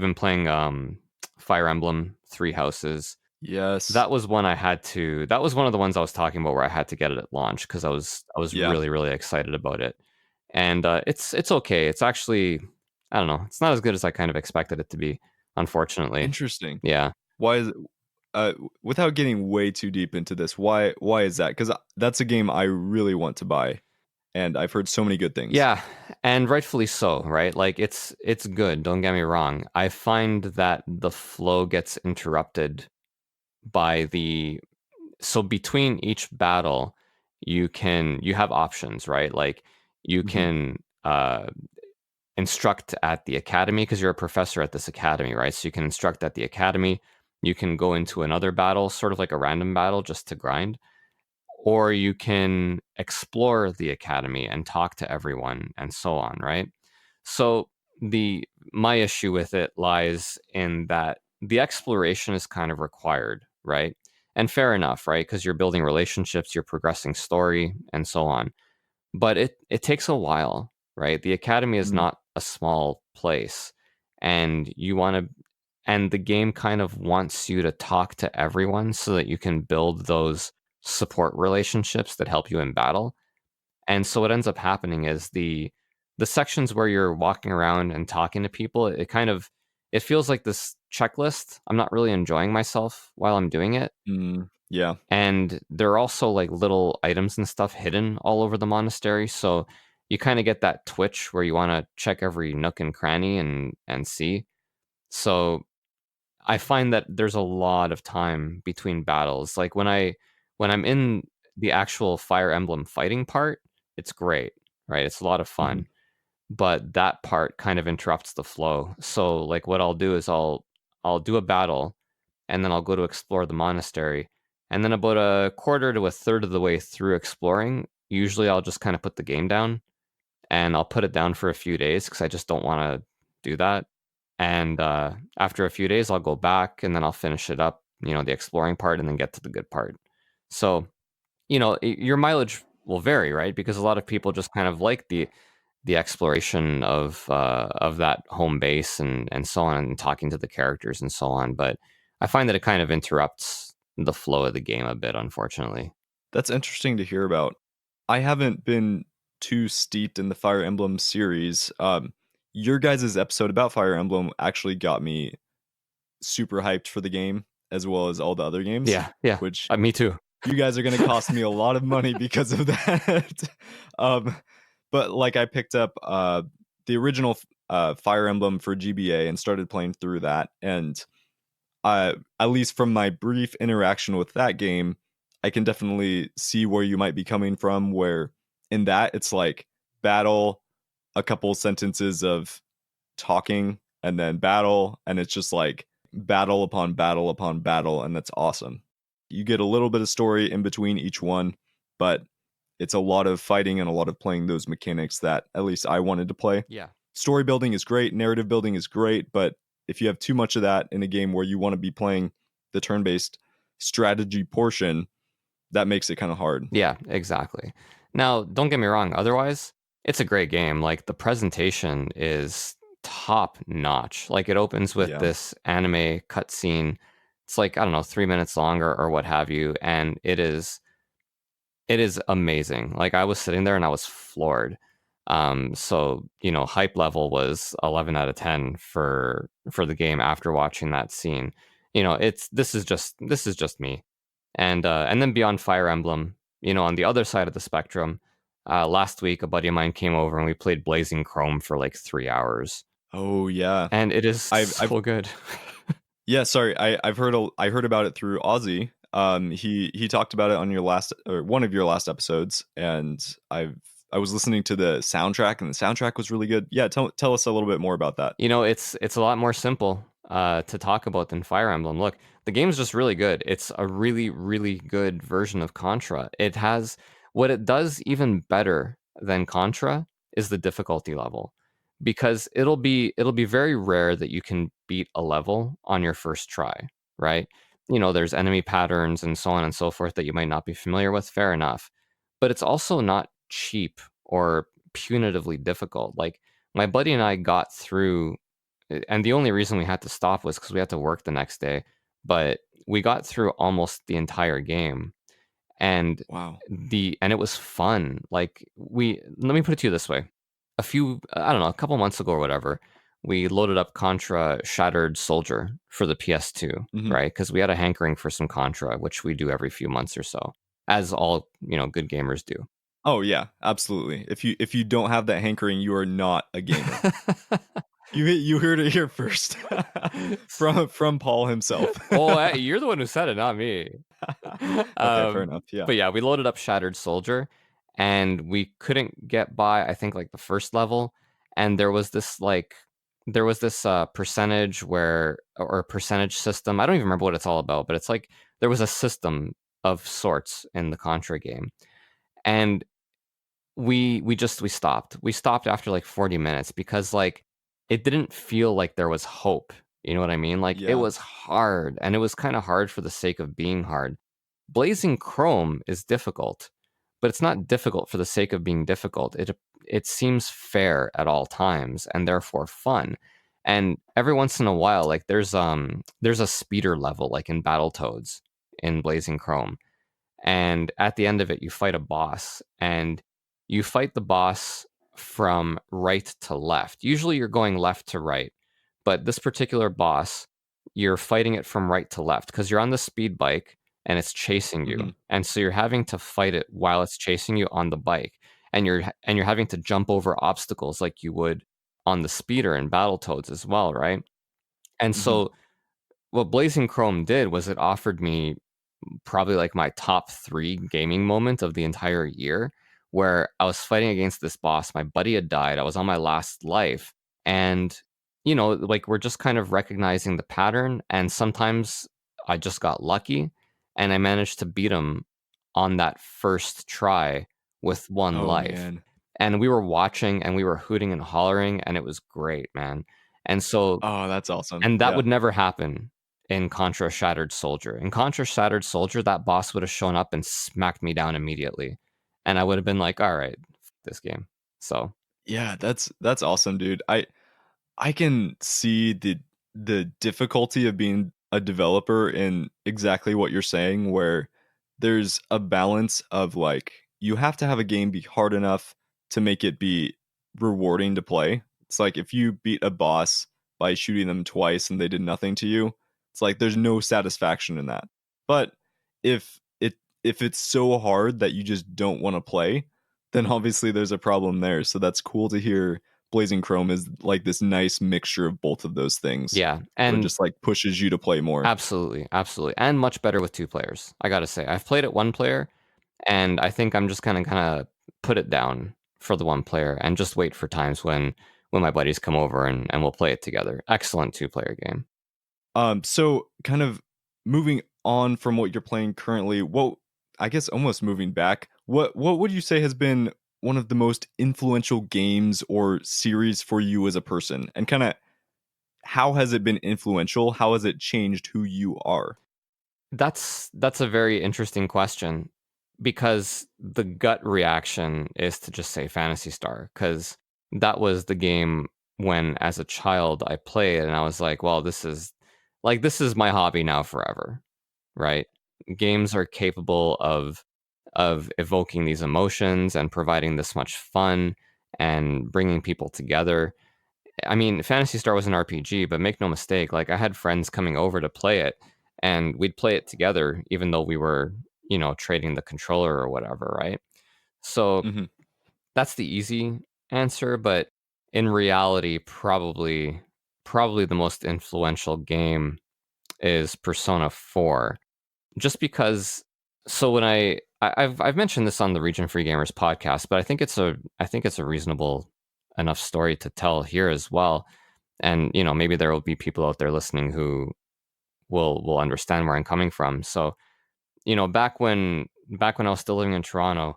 been playing Fire Emblem Three Houses. Yes. That was one of the ones I was talking about where I had to get it at launch because I was Yeah. really, really excited about it. And it's okay. It's actually, I don't know, it's not as good as I kind of expected it to be, unfortunately. Interesting. Yeah. Why is it without getting way too deep into this, why is that? Because that's a game I really want to buy, and I've heard so many good things. Yeah, and rightfully so, right? Like it's good, don't get me wrong. I find that the flow gets interrupted by the so between each battle, you have options, right? Like you Mhm. can instruct at the academy because you're a professor at this academy, right? So you can instruct at the academy. You can go into another battle, sort of like a random battle just to grind, or you can explore the academy and talk to everyone and so on, right? So the my issue with it lies in that the exploration is kind of required, right? And fair enough, right? Because you're building relationships, you're progressing story and so on. But it takes a while, right? The academy is Mm. not a small place, and the game kind of wants you to talk to everyone so that you can build those support relationships that help you in battle. And so what ends up happening is the sections where you're walking around and talking to people, it feels like this checklist. I'm not really enjoying myself while I'm doing it. Mm. Yeah. And there are also like little items and stuff hidden all over the monastery. So you kind of get that twitch where you want to check every nook and cranny and see. So I find that there's a lot of time between battles. Like when I'm in the actual Fire Emblem fighting part, it's great, right? It's a lot of Mhm. fun. But that part kind of interrupts the flow. So like what I'll do is I'll do a battle and then I'll go to explore the monastery. And then about a quarter to a third of the way through exploring, usually I'll just kind of put the game down and I'll put it down for a few days because I just don't want to do that. And after a few days, I'll go back and then I'll finish it up, the exploring part, and then get to the good part. So, your mileage will vary, right? Because a lot of people just kind of like the exploration of that home base and so on, and talking to the characters and so on. But I find that it kind of interrupts the flow of the game a bit, unfortunately. That's interesting to hear about. I haven't been too steeped in the Fire Emblem series. Your guys' episode about Fire Emblem actually got me super hyped for the game, as well as all the other games, Yeah, yeah, which me too. you guys are gonna cost me a lot of money because of that. Um, but, like, I picked up, the original Fire Emblem for GBA and started playing through that, and, at least from my brief interaction with that game, I can definitely see where you might be coming from, where in that, it's like battle, a couple sentences of talking, and then battle, and it's just like battle upon battle upon battle, and that's awesome. You get a little bit of story in between each one, but it's a lot of fighting and a lot of playing those mechanics that at least I wanted to play. Yeah. Story building is great, narrative building is great, but if you have too much of that in a game where you want to be playing the turn-based strategy portion, that makes it kind of hard. Yeah, exactly. Now, don't get me wrong, otherwise, it's a great game. Like the presentation is top notch. Like it opens with Yeah. this anime cutscene. It's like, I don't know, 3 minutes long or what have you. And it is amazing. Like I was sitting there and I was floored. So, hype level was 11 out of 10 for the game after watching that scene. This is just me. And then beyond Fire Emblem, on the other side of the spectrum, last week a buddy of mine came over and we played Blazing Chrome for like 3 hours, Oh yeah. and it is I've so good. Yeah, sorry. I heard about it through Ozzy. He talked about it on your last or one of your last episodes, and I've I was listening to the soundtrack, and the soundtrack was really good. Yeah, tell us a little bit more about that. It's a lot more simple to talk about than Fire Emblem. Look, the game's just really good. It's a really, really good version of Contra. It has what it does even better than Contra is the difficulty level, because it'll be very rare that you can beat a level on your first try, right? There's enemy patterns and so on and so forth that you might not be familiar with. Fair enough, but it's also not cheap or punitively difficult. Like my buddy and I got through, and the only reason we had to stop was because we had to work the next day. But we got through almost the entire game, and Wow. it was fun. Like let me put it to you this way: I don't know, a couple months ago or whatever, we loaded up Contra Shattered Soldier for the PS2, Hmm. right? Because we had a hankering for some Contra, which we do every few months or so, as all good gamers do. Oh yeah, absolutely. If you don't have that hankering, you are not a gamer. You heard it here first from Paul himself. Oh, hey, you're the one who said it, not me. Okay, fair Um, enough. Yeah. but yeah, we loaded up Shattered Soldier, and we couldn't get by, I think, like the first level, and there was this percentage or percentage system. I don't even remember what it's all about, but it's like there was a system of sorts in the Contra game, and we stopped. We stopped after like 40 minutes because like it didn't feel like there was hope. You know what I mean? Like it Yeah. was hard, and it was kind of hard for the sake of being hard. Blazing Chrome is difficult, but it's not difficult for the sake of being difficult. It seems fair at all times and therefore fun. And every once in a while, like there's a speeder level like in Battletoads in Blazing Chrome, and at the end of it you fight a boss, and you fight the boss from right to left. Usually you're going left to right, but this particular boss, you're fighting it from right to left because you're on the speed bike and it's chasing you, Hmm. and so you're having to fight it while it's chasing you on the bike, and you're having to jump over obstacles like you would on the speeder in Battletoads as well, right? And Hmm. so what Blazing Chrome did was it offered me probably like my top 3 gaming moment of the entire year, where I was fighting against this boss. My buddy had died. I was on my last life. And, like we're just kind of recognizing the pattern. And sometimes I just got lucky and I managed to beat him on that first try with one Oh life. man. And we were watching and we were hooting and hollering, and it was great, man. And so Oh, that's awesome. and that Yeah. would never happen in Contra Shattered Soldier. In Contra Shattered Soldier, that boss would have shown up and smacked me down immediately. And I would have been like, all right, this game. So, Yeah, that's awesome, dude. I can see the difficulty of being a developer in exactly what you're saying, where there's a balance of like you have to have a game be hard enough to make it be rewarding to play. It's like if you beat a boss by shooting them twice and they did nothing to you, it's like there's no satisfaction in that. But if it's so hard that you just don't want to play, then obviously there's a problem there. So that's cool to hear Blazing Chrome is like this nice mixture of both of those things yeah. where it And just like pushes you to play more. absolutely, absolutely. And much better with 2 players. I got to say. I've played it 1 player, and I think I'm just going to kind of put it down for the 1 player and just wait for times when my buddies come over and we'll play it together. Excellent 2-player game. So kind of moving on from what you're playing currently, what I guess almost moving back, what would you say has been one of the most influential games or series for you as a person? And kind of how has it been influential? How has it changed who you are? That's a very interesting question, because the gut reaction is to just say Phantasy Star, because that was the game when as a child I played and I was like, well, this is my hobby now forever, right? Games are capable of evoking these emotions and providing this much fun and bringing people together. I mean, Phantasy Star was an RPG, but make no mistake, like I had friends coming over to play it, and we'd play it together, even though we were, trading the controller or whatever, right? So Hmm. that's the easy answer, but in reality, probably the most influential game is Persona 4, just because. So when I've mentioned this on the Region Free Gamers podcast, but I think it's a reasonable enough story to tell here as well. And maybe there will be people out there listening who will understand where I'm coming from. So back when I was still living in Toronto,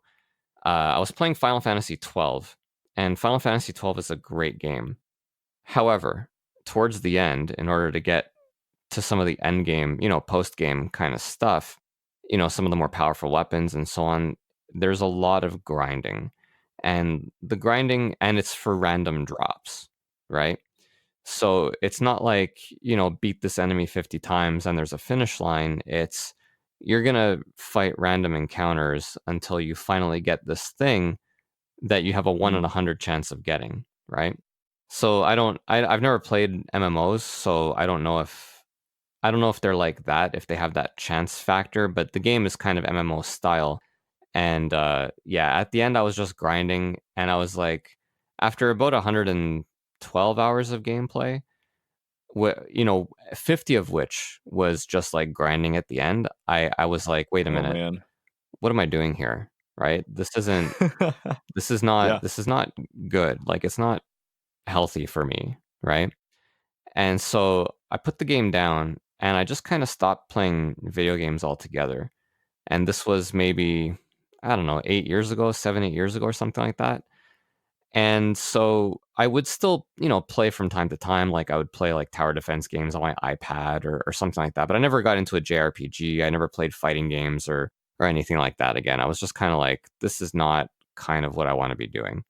I was playing Final Fantasy 12, and Final Fantasy 12 is a great game. However, towards the end, in order to get to some of the end game, post game kind of stuff, some of the more powerful weapons and so on, there's a lot of grinding. And the grinding, and it's for random drops, right? So it's not like, beat this enemy 50 times and there's a finish line. It's you're going to fight random encounters until you finally get this thing that you have a 1 in Mm. 100 chance of getting, right? So I've never played MMOs, so I don't know if they're like that, if they have that chance factor, but the game is kind of MMO style. And yeah, at the end I was just grinding, and I was like, after about 112 hours of gameplay, 50 of which was just like grinding at the end, I was like, wait a Oh minute, man. what am I doing here? Right? Yeah. This is not good. Like, it's not healthy for me, right? And so I put the game down and I just kind of stopped playing video games altogether. And this was maybe, I don't know, 8 years ago, 7, 8 years ago, or something like that. And so I would still, play from time to time. Like, I would play like tower defense games on my iPad or something like that. But I never got into a JRPG. I never played fighting games or anything like that again. I was just kind of like, this is not kind of what I want to be doing.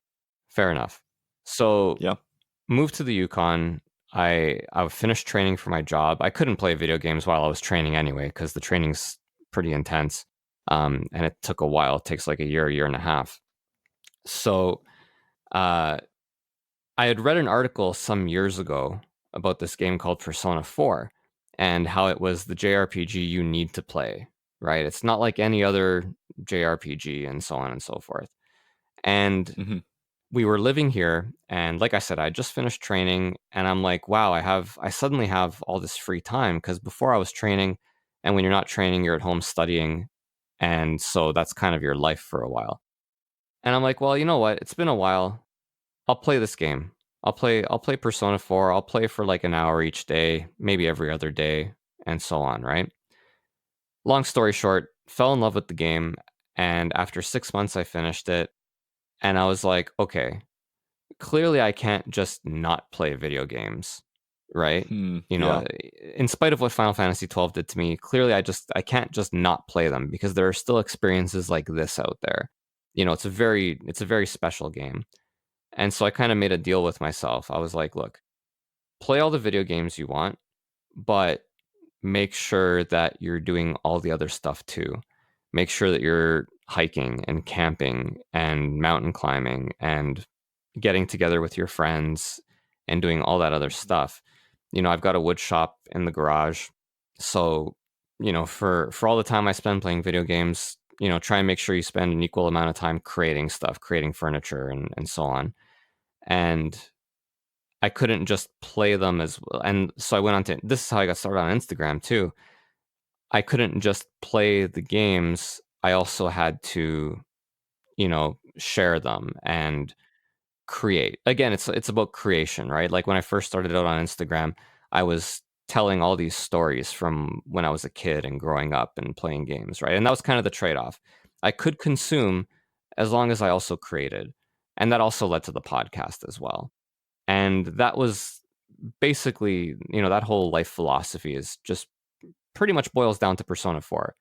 Fair enough. So Yeah. moved to the Yukon. I finished training for my job. I couldn't play video games while I was training anyway, because the training's pretty intense. And it took a while. It takes like a year and a half. So uh, I had read an article some years ago about this game called Persona 4 and how it was the JRPG you need to play, right? It's not like any other JRPG and so on and so forth. And Hmm. we were living here, and like I said, I just finished training, and I'm like, wow, I suddenly have all this free time, because before I was training, and when you're not training, you're at home studying, and so that's kind of your life for a while. And I'm like, well, you know what? It's been a while. I'll play this game. I'll play Persona 4. I'll play for like an hour each day, maybe every other day, and so on, right? Long story short, fell in love with the game, and after 6 months I finished it, and I was like, okay, clearly I can't just not play video games, right? Hmm. You know, Yeah. in spite of what Final Fantasy 12 did to me, clearly I can't just not play them, because there are still experiences like this out there. It's a very special game. And so I kind of made a deal with myself. I was like, look, play all the video games you want, but make sure that you're doing all the other stuff too. Make sure that you're hiking and camping and mountain climbing and getting together with your friends and doing all that other stuff. I've got a wood shop in the garage. So, for all the time I spend playing video games, try and make sure you spend an equal amount of time creating stuff, creating furniture and so on. And I couldn't just play them as well. And so I went on to this is how I got started on Instagram too. I couldn't just play the games. I also had to, share them and create. Again, it's about creation, right? Like, when I first started out on Instagram, I was telling all these stories from when I was a kid and growing up and playing games, right? And that was kind of the trade-off. I could consume as long as I also created. And that also led to the podcast as well. And that was basically, that whole life philosophy is just pretty much boils down to Persona 4.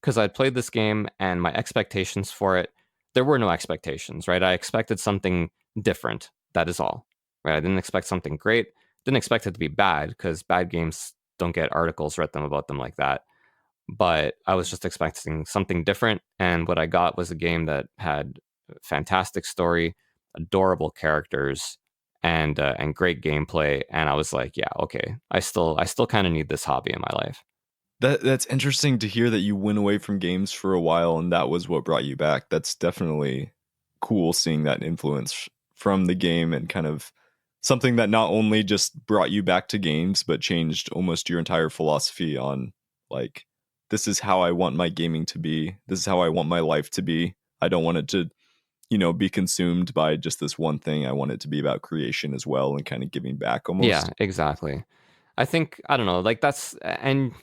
Because I'd played this game and my expectations for it, there were no expectations, right? I expected something different. That is all, right? I didn't expect something great. Didn't expect it to be bad, because bad games don't get articles written about them like that. But I was just expecting something different. And what I got was a game that had fantastic story, adorable characters, and great gameplay. And I was like, yeah, okay, I still kind of need this hobby in my life. That's interesting to hear that you went away from games for a while and that was what brought you back. That's definitely cool seeing that influence from the game and kind of something that not only just brought you back to games but changed almost your entire philosophy on like this is how I want my gaming to be. This is how I want my life to be. I don't want it to, be consumed by just this one thing. I want it to be about creation as well and kind of giving back Yeah, almost. exactly. I think I don't know, like that's and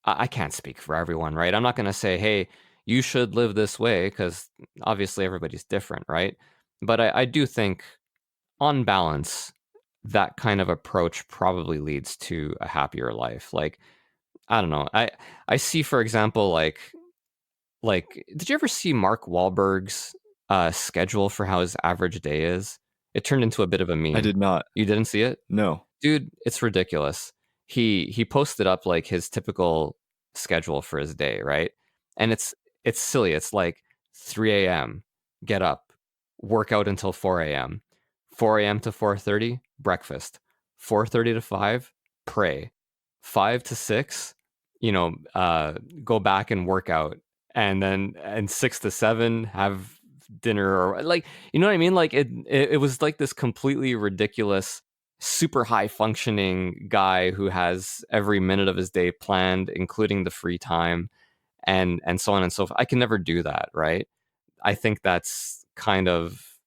I can't speak for everyone, right? I'm not going to say, hey, you should live this way because obviously everybody's different, right? But I do think, on balance, that kind of approach probably leads to a happier life. Like, I don't know. I see, for example, like did you ever see Mark Wahlberg's schedule for how his average day is? It turned into a bit of a I meme. did not. You didn't see it? No. Dude, it's ridiculous. He posted up like his typical schedule for his day, right? And it's silly. It's like 3 a.m. get up, work out until 4 a.m. 4 a.m. to 4:30, breakfast. 4:30 to 5, pray. 5 to 6, go back and work out. And 6 to 7, have dinner, or like, you know what I mean? Like it was like this completely ridiculous, super high functioning guy who has every minute of his day planned, including the free time, and so on and so forth. I can never do that, right? I think that's kind of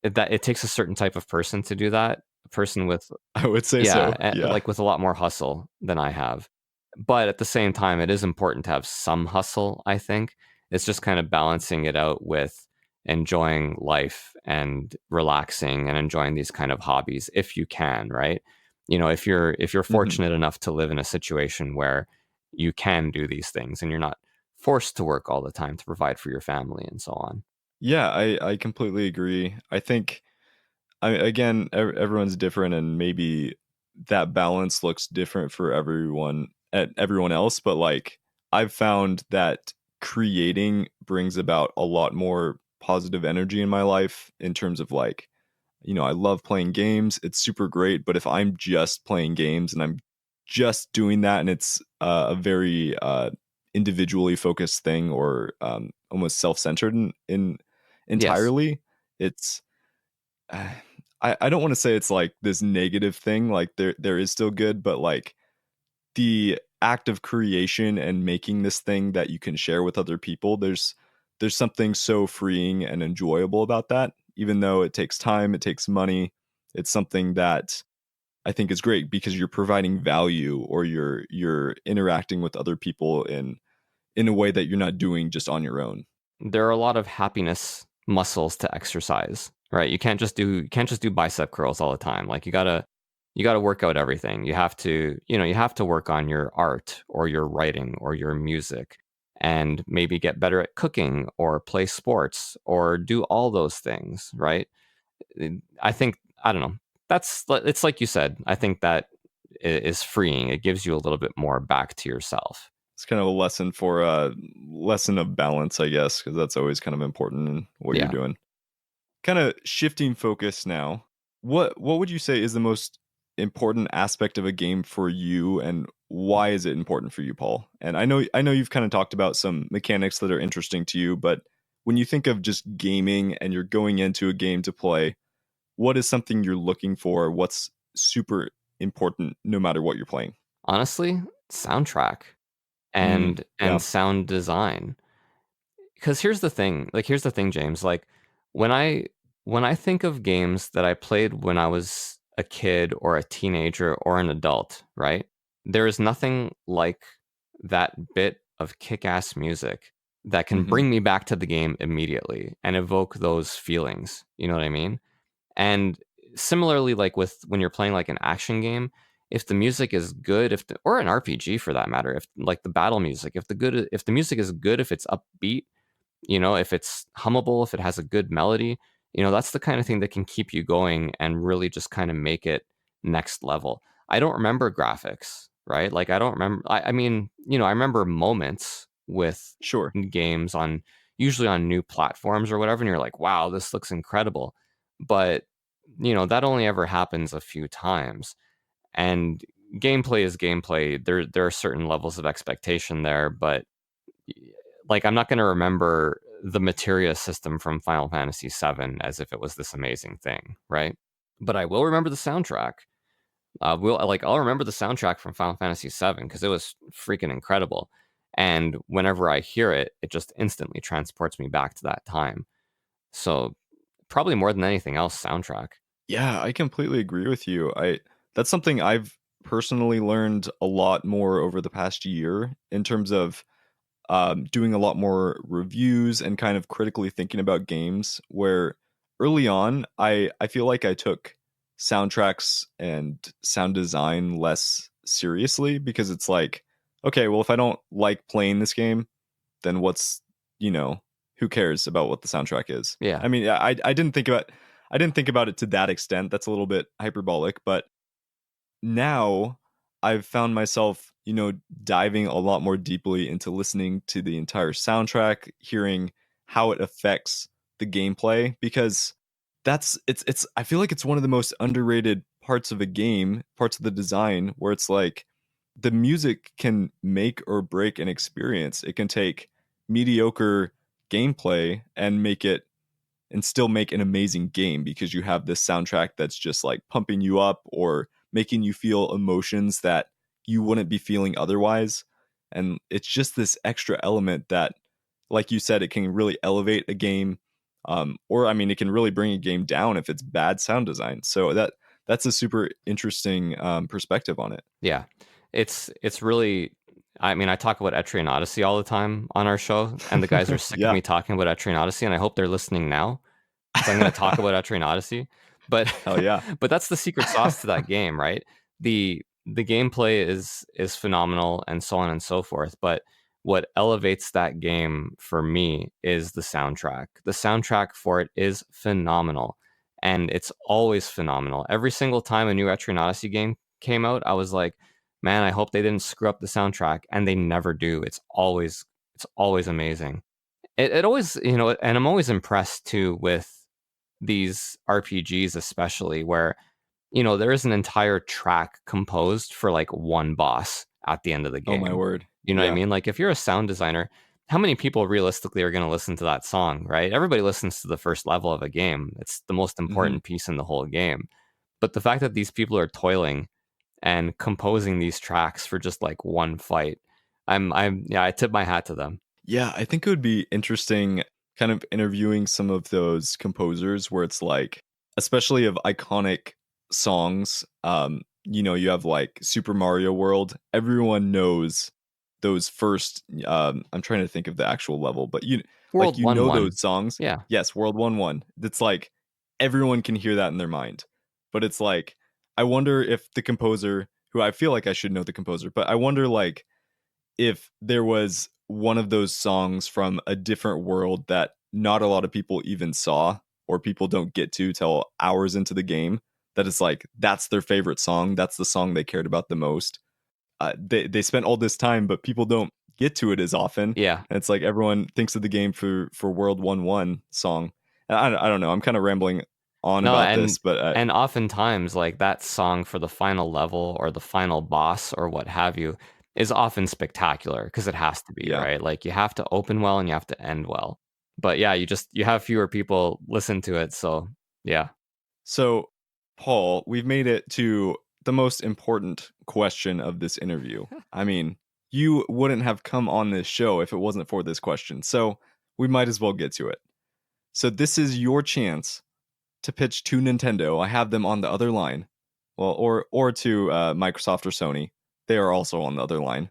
that it takes a certain type of person to do that. A person with, I would say yeah, so. Yeah. like with a lot more hustle than I have. But at the same time, it is important to have some hustle, I think. It's just kind of balancing it out with enjoying life and relaxing and enjoying these kind of hobbies if you can, right? If you're Mhm. fortunate enough to live in a situation where you can do these things and you're not forced to work all the time to provide for your family and so on. Yeah, I completely agree. I think again, everyone's different, and maybe that balance looks different for everyone else. But like, I've found that creating brings about a lot more positive energy in my life in terms of like, I love playing games. It's super great. But if I'm just playing games and I'm just doing that, and it's a very individually focused thing, or almost self-centered in Yes. entirely, it's uh, I don't want to say it's like this negative thing. Like there is still good, but like the act of creation and making this thing that you can share with other people, there's something so freeing and enjoyable about that. Even though it takes time, it takes money, it's something that I think is great because you're providing value, or you're interacting with other people in a way that you're not doing just on your own. There are a lot of happiness muscles to exercise, right? You can't just do bicep curls all the time. Like you gotta work out everything. You have to work on your art or your writing or your music, and maybe get better at cooking or play sports or do all those things, right? I think, I don't know. It's like you said. I think that is freeing. It gives you a little bit more back to yourself. It's kind of a lesson of balance, I guess, because that's always kind of important in what you're Yeah. doing. Kind of shifting focus now. What would you say is the most important aspect of a game for you, and why is it important for you, Paul? And I know you've kind of talked about some mechanics that are interesting to you, but when you think of just gaming and you're going into a game to play, what is something you're looking for? What's super important no matter what you're playing? Honestly, soundtrack and Yeah. sound design. Because here's the thing, James. Like, when I when I think of games that I played when I was a kid or a teenager or an adult, right? There is nothing like that bit of kick-ass music that can Hmm. bring me back to the game immediately and evoke those feelings. You know what I mean? And similarly, like with when you're playing like an action game, if the music is good, or an RPG for that matter, if like the battle music, if the music is good, if it's upbeat, if it's hummable, if it has a good melody, that's the kind of thing that can keep you going and really just kind of make it next level. I don't remember graphics, right? Like I don't remember. I mean, I remember moments with Sure. games usually on new platforms or whatever, and you're like, wow, this looks incredible. But that only ever happens a few times, and gameplay is gameplay. There are certain levels of expectation there, but like I'm not going to remember the materia system from Final Fantasy VII as if it was this amazing thing, right? But I will remember the soundtrack. I'll remember the soundtrack from Final Fantasy VII because it was freaking incredible. And whenever I hear it, it just instantly transports me back to that time. So probably more than anything else, soundtrack. Yeah, I completely agree with you. I That's something I've personally learned a lot more over the past year in terms of doing a lot more reviews and kind of critically thinking about games. Where early on, I feel like I took soundtracks and sound design less seriously because it's like, okay, well, if I don't like playing this game, then what's you know who cares about what the soundtrack is? Yeah. I mean, I didn't think about it to that extent. That's a little bit hyperbolic, but now I've found myself, diving a lot more deeply into listening to the entire soundtrack, hearing how it affects the gameplay because it's I feel like it's one of the most underrated parts of a game, parts of the design where it's like the music can make or break an experience. It can take mediocre gameplay and still make an amazing game because you have this soundtrack that's just like pumping you up or making you feel emotions that you wouldn't be feeling otherwise. And it's just this extra element that, like you said, it can really elevate a game. Or I mean, it can really bring a game down if it's bad sound design. So that's a super interesting perspective on it. Yeah. It's really, I mean, I talk about Etrian Odyssey all the time on our show, and the guys are sick of Yeah, me talking about Etrian Odyssey, and I hope they're listening now because I'm going to talk about Etrian Odyssey. But hell yeah, but that's the secret sauce to that game, right? The gameplay is phenomenal and so on and so forth, but what elevates that game for me is the soundtrack. The soundtrack for it is phenomenal, and it's always phenomenal. Every single time a new Etrian Odyssey game came out, I was like, man, I hope they didn't screw up the soundtrack, and they never do. It's always amazing. It always, and I'm always impressed too with these RPGs, especially where, there is an entire track composed for like one boss at the end of the oh my game. word, You know what I yeah, mean? Like if you're a sound designer, how many people realistically are going to listen to that song, right? Everybody listens to the first level of a game. It's the most hmm important piece in the whole game. But the fact that these people are toiling and composing these tracks for just like one fight, yeah, I tip my hat to them. Yeah, I think it would be interesting kind of interviewing some of those composers where it's like, especially of iconic songs, you have like Super Mario World. Everyone knows those first I'm trying to think of the actual level, but World 1 1. those songs. Yeah. Yes, World 1-1. It's like everyone can hear that in their mind. But it's like I wonder if the composer, who I feel like I should know the composer, but I wonder like if there was one of those songs from a different world that not a lot of people even saw or people don't get to till hours into the game, that is like that's their favorite song, that's the song they cared about the most. They spent all this time but people don't get to it as often, Yeah. and it's like everyone thinks of the game for World 1-1 song. And I don't know, I'm kind of rambling on No, about this, but and oftentimes like that song for the final level or the final boss or what have you is often spectacular because it has to be, yeah. right? Like you have to open well and you have to end well. But yeah, you have fewer people listen to it, so yeah. So, Paul, we've made it to the most important question of this interview. I mean, you wouldn't have come on this show if it wasn't for this question. So, we might as well get to it. So, this is your chance to pitch to Nintendo. I have them on the other line. Well, or to Microsoft or Sony. They are also on the other line,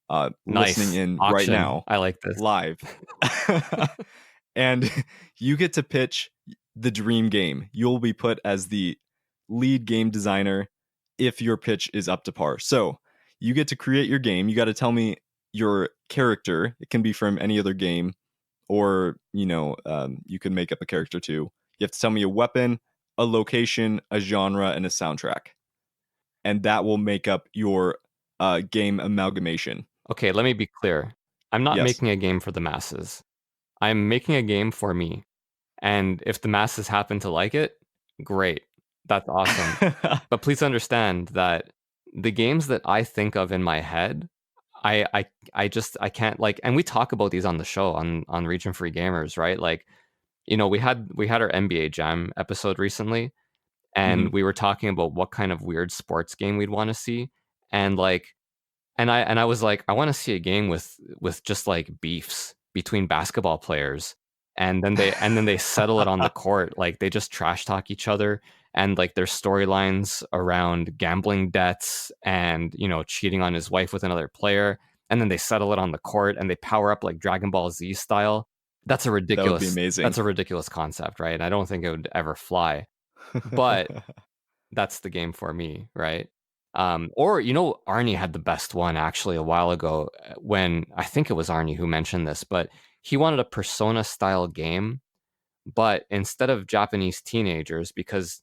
listening Nice. in right Auction. now, I like this. live. And you get to pitch the dream game. You'll be put as the lead game designer if your pitch is up to par. So you get to create your game. You got to tell me your character. It can be from any other game, or you can make up a character too. You have to tell me a weapon, a location, a genre, and a soundtrack, and that will make up your game amalgamation. Okay, let me be clear. I'm not Yes. making a game for the masses. I'm making a game for me. And if the masses happen to like it, great. That's awesome. But please understand that the games that I think of in my head, I can't like, and we talk about these on the show on Region Free Gamers, right? Like, we had our NBA Jam episode recently, and Mhm. we were talking about what kind of weird sports game we'd want to see. And like I was like, I want to see a game with just like beefs between basketball players, and then they settle it on the court. Like they just trash talk each other, and like their storylines around gambling debts and cheating on his wife with another player, and then they settle it on the court and they power up like Dragon Ball Z style. That's a That would be ridiculous amazing. that's a ridiculous concept, right? And I don't think it would ever fly. But that's the game for me, right? Or Arnie had the best one actually a while ago when I think it was Arnie who mentioned this, but he wanted a Persona style game, but instead of Japanese teenagers, because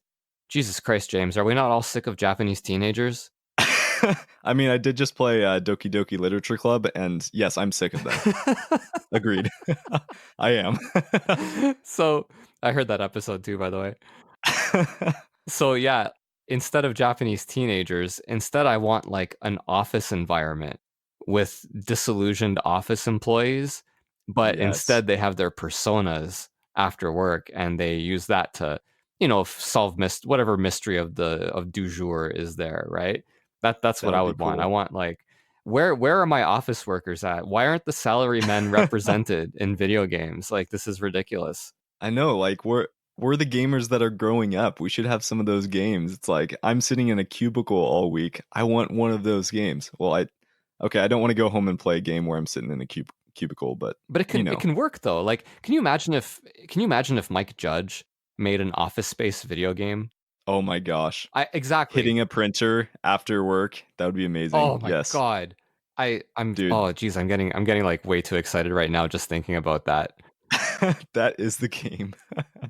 Jesus Christ, James, are we not all sick of Japanese teenagers? I mean, I did just play Doki Doki Literature Club, and yes, I'm sick of them. Agreed. I am. So I heard that episode too, by the way. So yeah, instead of Japanese teenagers, instead I want like an office environment with disillusioned office employees, but Yes, instead they have their personas after work and they use that to, solve whatever mystery of du jour is there, right? That's that what I would be would want. I cool. want like where are my office workers at? Why aren't the salary men represented in video games? Like this is ridiculous. I know, like we're the gamers that are growing up. We should have some of those games. It's like I'm sitting in a cubicle all week. I want one of those games. Well, okay, I don't want to go home and play a game where I'm sitting in a cubicle, but But you it know, can work though. Like, can you imagine if Mike Judge made an Office Space video game? oh my gosh. I exactly. Hitting a printer after work, that would be amazing. Oh my Yes. god. I'm Dude, oh geez, I'm getting like way too excited right now just thinking about that. that is the game.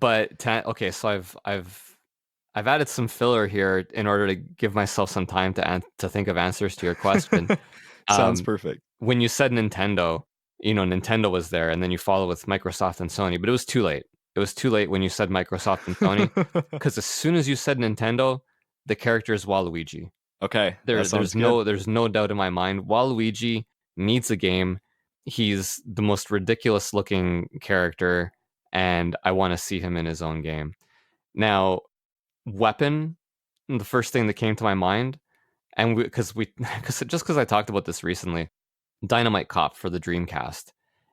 But okay, so I've added some filler here in order to give myself some time to think of answers to your question. Sounds Um, perfect. when you said Nintendo, Nintendo was there, and then you follow with Microsoft and Sony, but it was too late. It was too late when you said Microsoft and Sony, because as soon as you said Nintendo, the character is Waluigi. Okay, that sounds good. There's no doubt in my mind. Waluigi needs a game. He's the most ridiculous looking character, and I want to see him in his own game. Now, weapon, the first thing that came to my mind, and because I talked about this recently, Dynamite Cop for the Dreamcast.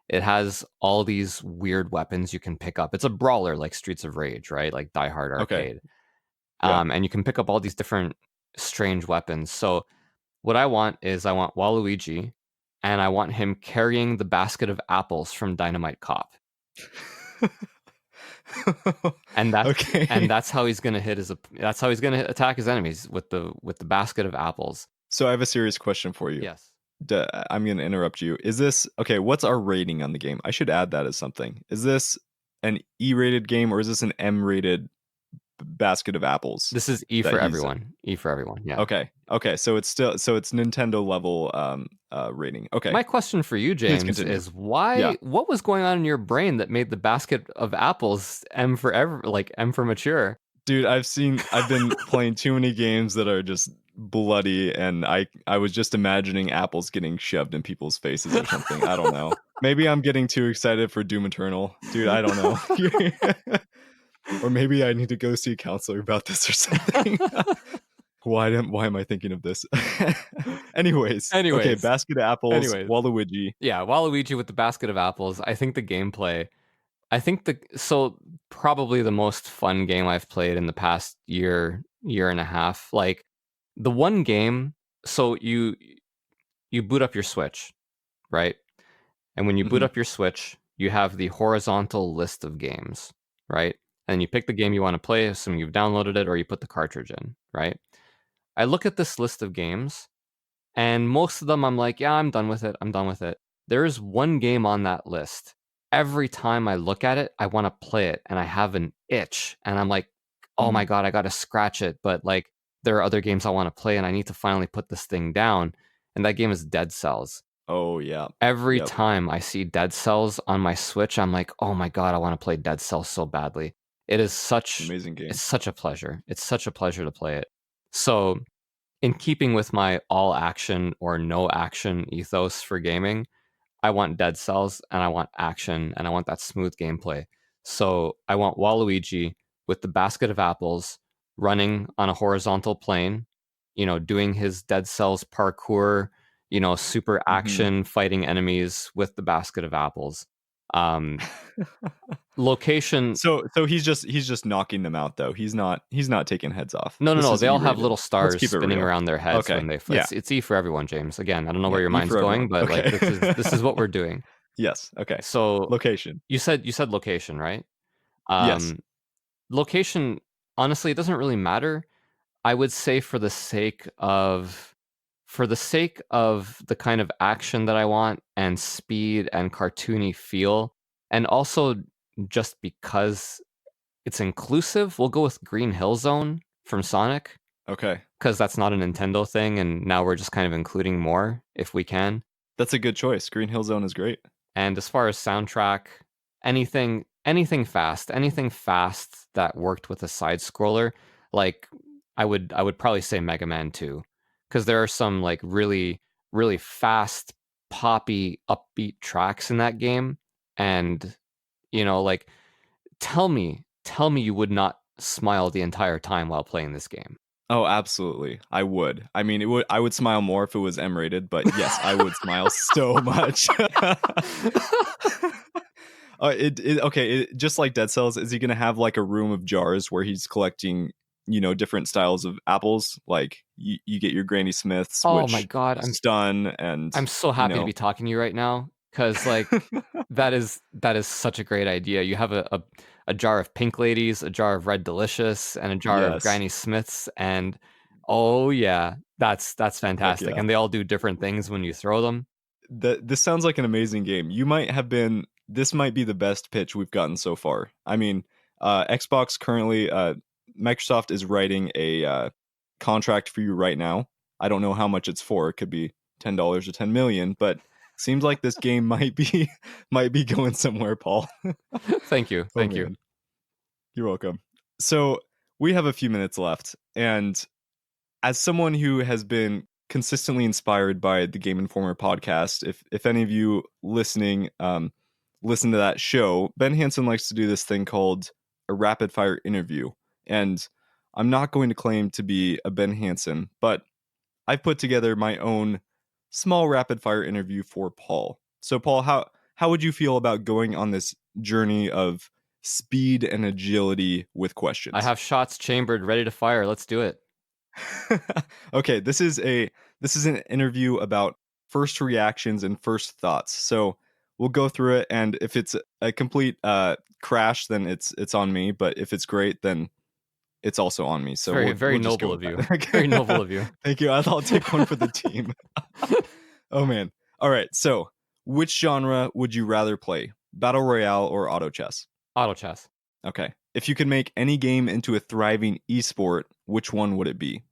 It has all these weird weapons you can pick up. It's a brawler like Streets of Rage, right? Like Die Hard Okay. Arcade. Yeah. And you can pick up all these different strange weapons. So what I want is I want Waluigi, and I want him carrying the basket of apples from Dynamite Cop. And Okay. that's how he's gonna attack his enemies with the basket of apples. So I have a serious question for you. Yes. I'm going to interrupt you. Is this okay? What's our rating on the game? I should add that as something. Is this an E-rated game or is this an M-rated basket of apples This is E that for he's everyone. E for everyone. Yeah. okay? Okay, so it's Nintendo level rating. Okay, My question for you, please James, continue. is Yeah. what was going on in your brain that made the basket of apples M for mature? Dude, I've been playing too many games that are just bloody, and I was just imagining apples getting shoved in people's faces or something. I don't know. Maybe I'm getting too excited for Doom Eternal. Dude, I don't know. Or maybe I need to go see a counselor about this or something. Why am I thinking of this? Anyways, okay, Anyways, basket of apples, anyways. Waluigi. Yeah, Waluigi with the basket of apples. I think the gameplay. I think probably the most fun game I've played in the past year and a half. Like the one game, so you boot up your Switch, right? And when you boot Mhm. up your Switch, you have the horizontal list of games, right? And you pick the game you want to play, assuming you've downloaded it or you put the cartridge in, right? I look at this list of games, and most of them I'm like, yeah, I'm done with it. I'm done with it. There is one game on that list. Every time I look at it, I want to play it, and I have an itch, and I'm like, oh my Mhm. God, I got to scratch it. But like, there are other games I want to play, and I need to finally put this thing down. And that game is Dead Cells. Oh yeah. Every Yep. time I see Dead Cells on my Switch, I'm like, "Oh my god, I wanna play Dead Cells so badly." It is Amazing it's game. such a pleasure. It's such a pleasure to play it. So, in keeping with my all action or no action ethos for gaming, I want Dead Cells and I want action and I want that smooth gameplay. So, I want Waluigi with the basket of apples running on a horizontal plane, doing his Dead Cells parkour, super Mhm. action fighting enemies with the basket of apples. Location. So he's just knocking them out though. He's not taking heads off. No, no, This no. is They all have E-rated. little Let's stars keep it spinning real. around their heads Okay. when they. Yeah. It's E for everyone, James. Again, I don't know where Yeah, your E mind's for going, everyone. but like Okay. this is what we're doing. Yes. Okay. So Location. you said location, right? Yes. Um, Location. Honestly, it doesn't really matter. I would say for the sake of the kind of action that I want and speed and cartoony feel, and also just because it's inclusive, we'll go with Green Hill Zone from Sonic Okay. because that's not a Nintendo thing, and now we're just kind of including more if we can. That's a good choice. Green Hill Zone is great. And as far as soundtrack, anything fast that worked with a side scroller, like I would probably say Mega Man 2, because there are some like really really fast, poppy, upbeat tracks in that game, and like tell me you would not smile the entire time while playing this game. Oh, absolutely. I would. I mean, I would smile more if it was M-rated, but yes, I would smile so much. Just like Dead Cells, is he gonna have like a room of jars where he's collecting, different styles of apples? Like you get your Granny Smiths, Oh my which god, stun and I'm so you happy to know. be talking to you right now because like that is such a great idea. You have a jar of Pink Ladies, a jar of Red Delicious, and a jar of Yes. Granny Smiths, and oh yeah, that's Heck fantastic. yeah. And they all do different things when you throw them. This sounds like an amazing game. This might be the best pitch we've gotten so far. I mean, Xbox currently, Microsoft is writing a contract for you right now. I don't know how much it's for. It could be $10 or 10 million, but seems like this game might be might be going somewhere, Paul. Thank you, Oh thank you. man, you're welcome. So we have a few minutes left, and as someone who has been consistently inspired by the Game Informer podcast, if any of you listening listen to that show, Ben Hansen likes to do this thing called a rapid fire interview. And I'm not going to claim to be a Ben Hansen, but I've put together my own small rapid fire interview for Paul. So Paul, how would you feel about going on this journey of speed and agility with I questions? have shots chambered, ready to fire. Let's do it. Okay, this is an interview about first reactions and first thoughts. So we'll go through it, and if it's a complete crash, then it's on me. But if it's great, then it's also on me. It's So very we'll very just go noble with of you. Very that. noble of you. Thank you. I'll take one for the team. Oh man. All right. So which genre would you rather play? Battle Royale or auto chess? Auto chess. Okay. If you could make any game into a thriving esport, which one would it be?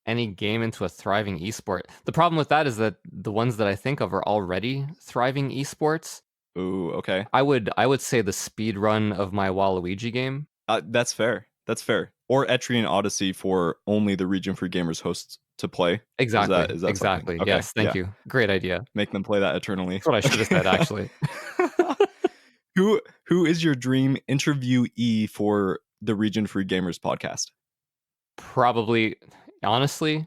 Any game into a thriving esport. The problem with that is that the ones that I think of are already thriving esports. Ooh, okay. I would say the speed run of my Waluigi game. That's fair. That's fair. Or Etrian Odyssey for only the Region Free Gamers hosts to play. Is Exactly. that is that something? Exactly. Okay, Yes, thank yeah. you. Great idea. Make them play that eternally. That's what I should have said Okay. actually. Who is your dream interviewee for the Region Free Gamers podcast? Probably honestly,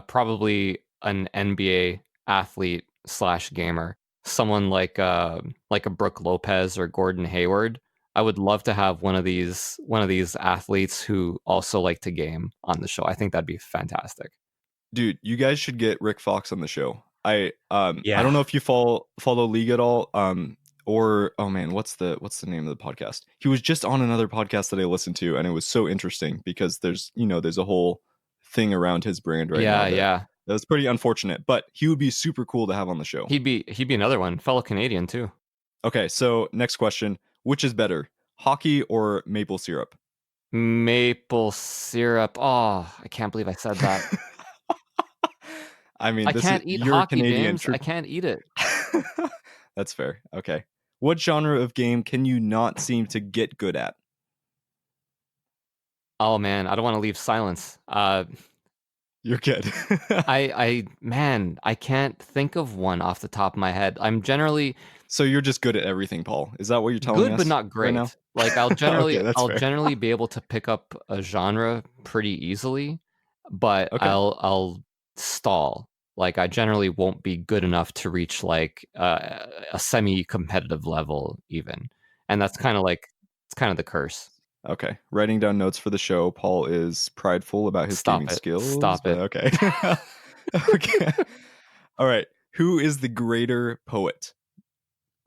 probably an NBA athlete slash gamer. Someone like a Brooke Lopez or Gordon Hayward. I would love to have one of these athletes who also like to game on the show. I think that'd be fantastic. Dude, you guys should get Rick Fox on the show. I Yeah. don't know if you follow League at all. Or oh man, what's the name of the podcast? He was just on another podcast that I listened to, and it was so interesting because there's a whole thing around his brand right now Yeah, yeah. that was pretty unfortunate, but he would be super cool to have on the show. He'd be another one, fellow Canadian too. Okay, so next question. Which is better, hockey or maple syrup? Maple syrup. Oh, I can't believe I said that. I mean, I can't eat you're hockey, Canadian. James. I can't eat it. That's fair. Okay. What genre of game can you not seem to get good at? Oh man, I don't want to leave silence. You're good. I can't think of one off the top of my head. I'm generally So you're just good at everything, Paul. Is that what you're telling good but us not right now? great. Like I'll generally Okay, that's I'll fair. generally be able to pick up a genre pretty easily, but Okay. I'll stall. Like I generally won't be good enough to reach like a semi-competitive level even. And that's kind of like it's kind of the curse. Okay. Writing down notes for the show. Paul is prideful about his gaming Stop it. skills, Stop but it. okay. Okay. All right. Who is the greater poet?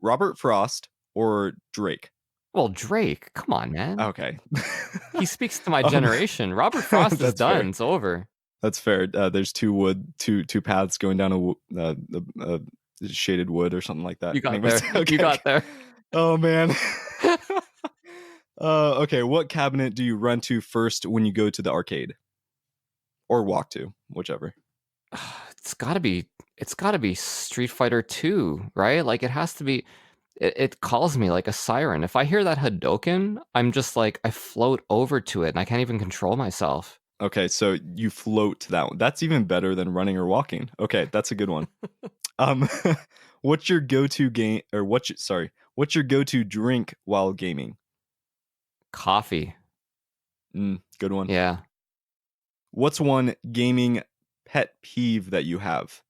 Robert Frost or Drake? Well, Drake, come on, man. Okay. He speaks to my Um, generation. Robert Frost is that's fair. done. It's over. That's fair. There's two paths going down shaded wood or something like that. You got Anyways, there. You okay. got there. Oh man. Okay. What cabinet do you run to first when you go to the arcade, or walk to, whichever? It's gotta be Street Fighter 2, right? Like it has to be it calls me like a siren. If I hear that Hadoken, I'm just like I float over to it and I can't even control myself. Okay, so you float to that one. That's even better than running or walking. Okay, that's a good one. Um, what's your go-to game, or what's your go-to drink while gaming? Coffee. Good one. Yeah. What's one gaming pet peeve that you have?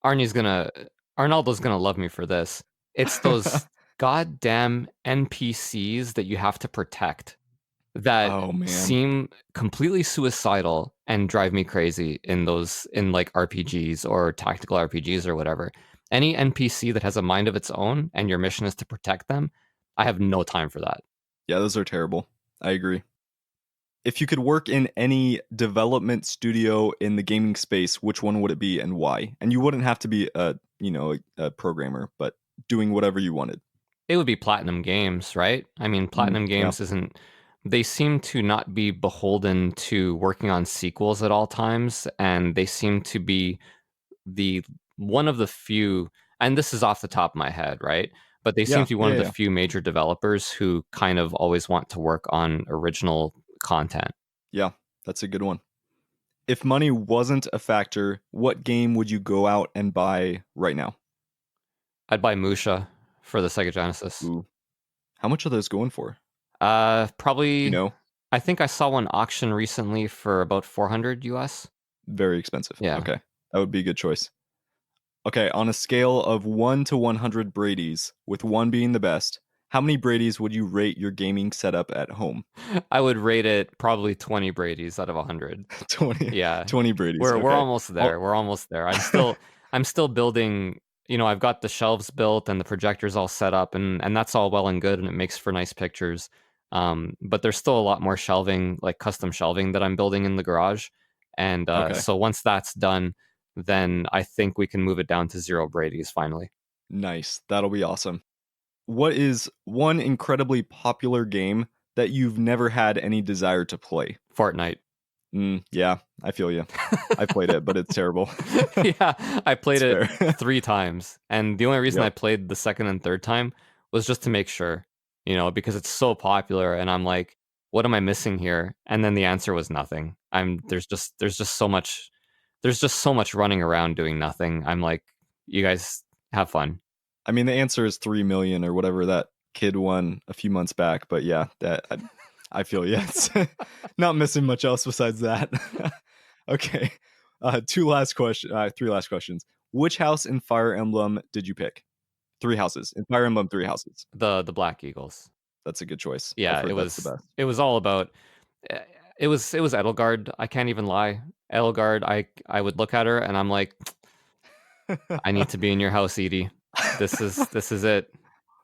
Arnie's gonna Arnaldo's gonna love me for this. It's those goddamn NPCs that you have to protect that Oh man. seem completely suicidal and drive me crazy in like RPGs or tactical RPGs or whatever. Any NPC that has a mind of its own and your mission is to protect them, I have no time for that. Yeah, those are terrible. I agree. If you could work in any development studio in the gaming space, which one would it be and why? And you wouldn't have to be a programmer, but doing whatever you wanted. It would be Platinum Games, right? I mean, Platinum Yeah. Games isn't they seem to not be beholden to working on sequels at all times, and they seem to be the one of the few, and this is off the top of my head, right? But they seem Yeah. to be one Yeah. of the Yeah. few major developers who kind of always want to work on original content. Yeah. That's a good one. If money wasn't a factor, what game would you go out and buy right now? I'd buy Musha for the Sega Genesis. Ooh. How much are those going for? You Probably. know, I think I saw one auction recently for about 400 US. very expensive. Yeah, Okay. That would be a good choice. Okay, on a scale of 1 to 100 Brady's, with 1 being the best, how many Brady's would you rate your gaming setup at home? I would rate it probably 20 Brady's out of 100. 20, Yeah, 20 Brady's. we're Okay. almost I'll, there. We're almost there. I'm still building. I've got the shelves built and the projectors all set up, and that's all well and good, and it makes for nice pictures. But there's still a lot more shelving, like custom shelving, that I'm building in the garage, and okay. so once that's done, then I think we can move it down to 0 Brady's finally. Nice. That'll be awesome. What is one incredibly popular game that you've never had any desire to play? Fortnite. Yeah, I feel you. I played it, but it's terrible. Yeah, I played It's it fair. 3 times, and the only reason I Yep. played the second and third time was just to make sure, because it's so popular, and I'm like, "What am I missing here?" And then the answer was nothing. There's just so much running around doing nothing. I'm like, "You guys have fun." I mean, the answer is 3 million or whatever that kid won a few months back, but yeah, I feel yes. Not missing much else besides that. Okay. Three last questions. Which house in Fire Emblem did you pick? Three houses. In Fire Emblem Three Houses. The Black Eagles. That's a good choice. I've Yeah, it heard that's the was best. it was all about eh, it was Edelgard. I can't even lie. Edelgard, I would look at her and I'm like, I need to be in your house, Edie. This is it.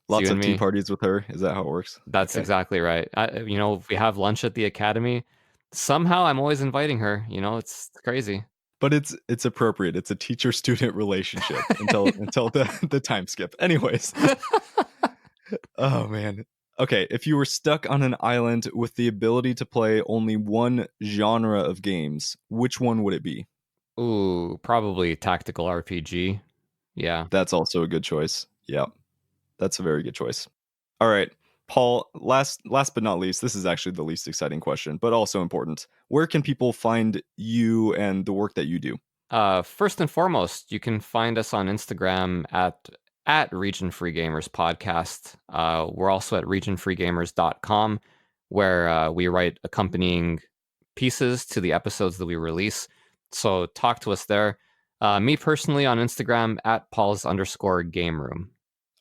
It's you Lots and of tea me. parties with her. Is that how it works? That's Okay. exactly right. If we have lunch at the academy, somehow I'm always inviting her. It's crazy. But it's appropriate. It's a teacher student relationship until the time skip. Anyways. Oh man. Okay, if you were stuck on an island with the ability to play only one genre of games, which one would it be? Ooh, probably tactical RPG. Yeah. That's also a good choice. Yeah, that's a very good choice. All right, Paul, last but not least, this is actually the least exciting question, but also important. Where can people find you and the work that you do? First and foremost, you can find us on Instagram at Region Free Gamers Podcast. We're also at regionfreegamers.com, where we write accompanying pieces to the episodes that we release. So talk to us there. Me personally on Instagram at Paul's_game room.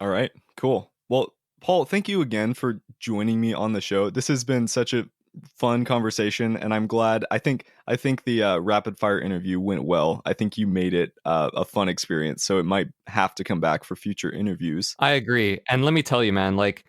All right, cool. Well, Paul, thank you again for joining me on the show. This has been such a fun conversation, and I'm glad. I think the rapid fire interview went well. I think you made it a fun experience, so it might have to come back for future interviews. I agree. And let me tell you, man, like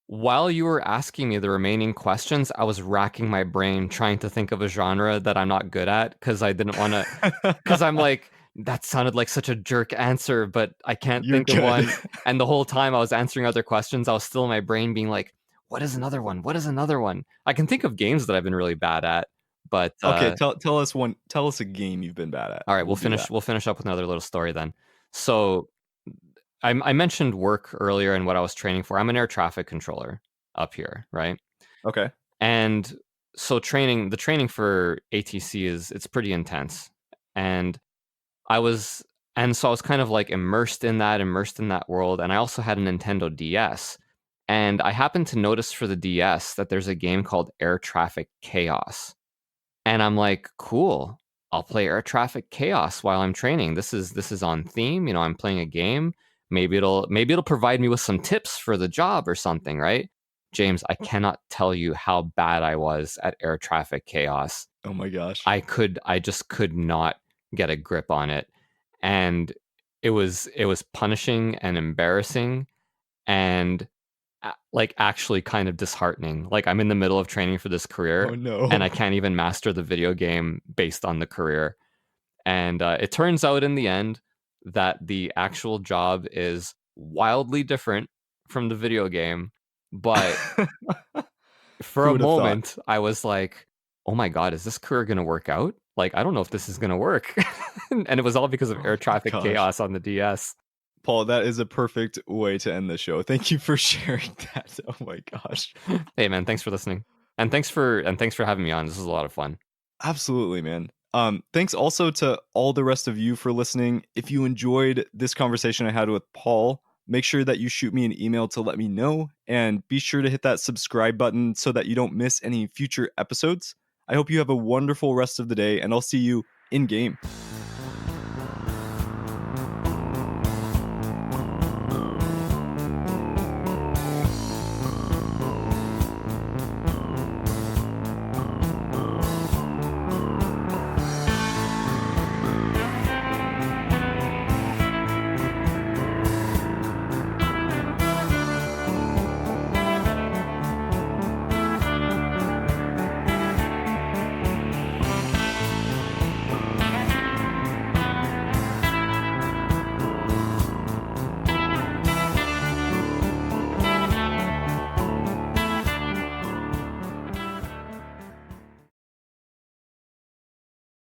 while you were asking me the remaining questions, I was racking my brain trying to think of a genre that I'm not good at because I didn't want to, because I'm like, that sounded like such a jerk answer, but I can't You're think of good. one. And the whole time I was answering other questions, I was still in my brain being like, what is another one? What is another one? I can think of games that I've been really bad at, but Okay, tell us one. Tell us a game you've been bad at. all right, We'll do that. we'll finish up with another little story then. So I mentioned work earlier and what I was training for. I'm an air traffic controller up here, right? Okay. And so the training for ATC it's pretty intense. And I was so I was kind of like immersed in that world. And I also had a Nintendo DS. And I happened to notice for the DS that there's a game called Air Traffic Chaos. And I'm like, cool. I'll play Air Traffic Chaos while I'm training. This is on theme. You know, I'm playing a game. Maybe it'll provide me with some tips for the job or something, right? James, I cannot tell you how bad I was at Air Traffic Chaos. Oh my gosh. I just could not get a grip on it. And it was punishing and embarrassing and like actually kind of disheartening. Like I'm in the middle of training for this Oh career and no. I can't even master the video game based on the career. And it turns out in the end that the actual job is wildly different from the video game. But for Who a would have thought? moment, I was like, oh my God, is this career going to work out? Like, I don't know if this is going to work. And it was all because of Oh Air my Traffic gosh. Chaos on the DS. Paul, that is a perfect way to end the show. Thank you for sharing that. Oh my gosh. Hey man, thanks for listening. And thanks for having me on. This was a lot of fun. Absolutely, man. Thanks also to all the rest of you for listening. If you enjoyed this conversation I had with Paul, make sure that you shoot me an email to let me know, and be sure to hit that subscribe button so that you don't miss any future episodes. I hope you have a wonderful rest of the day, and I'll see you in game.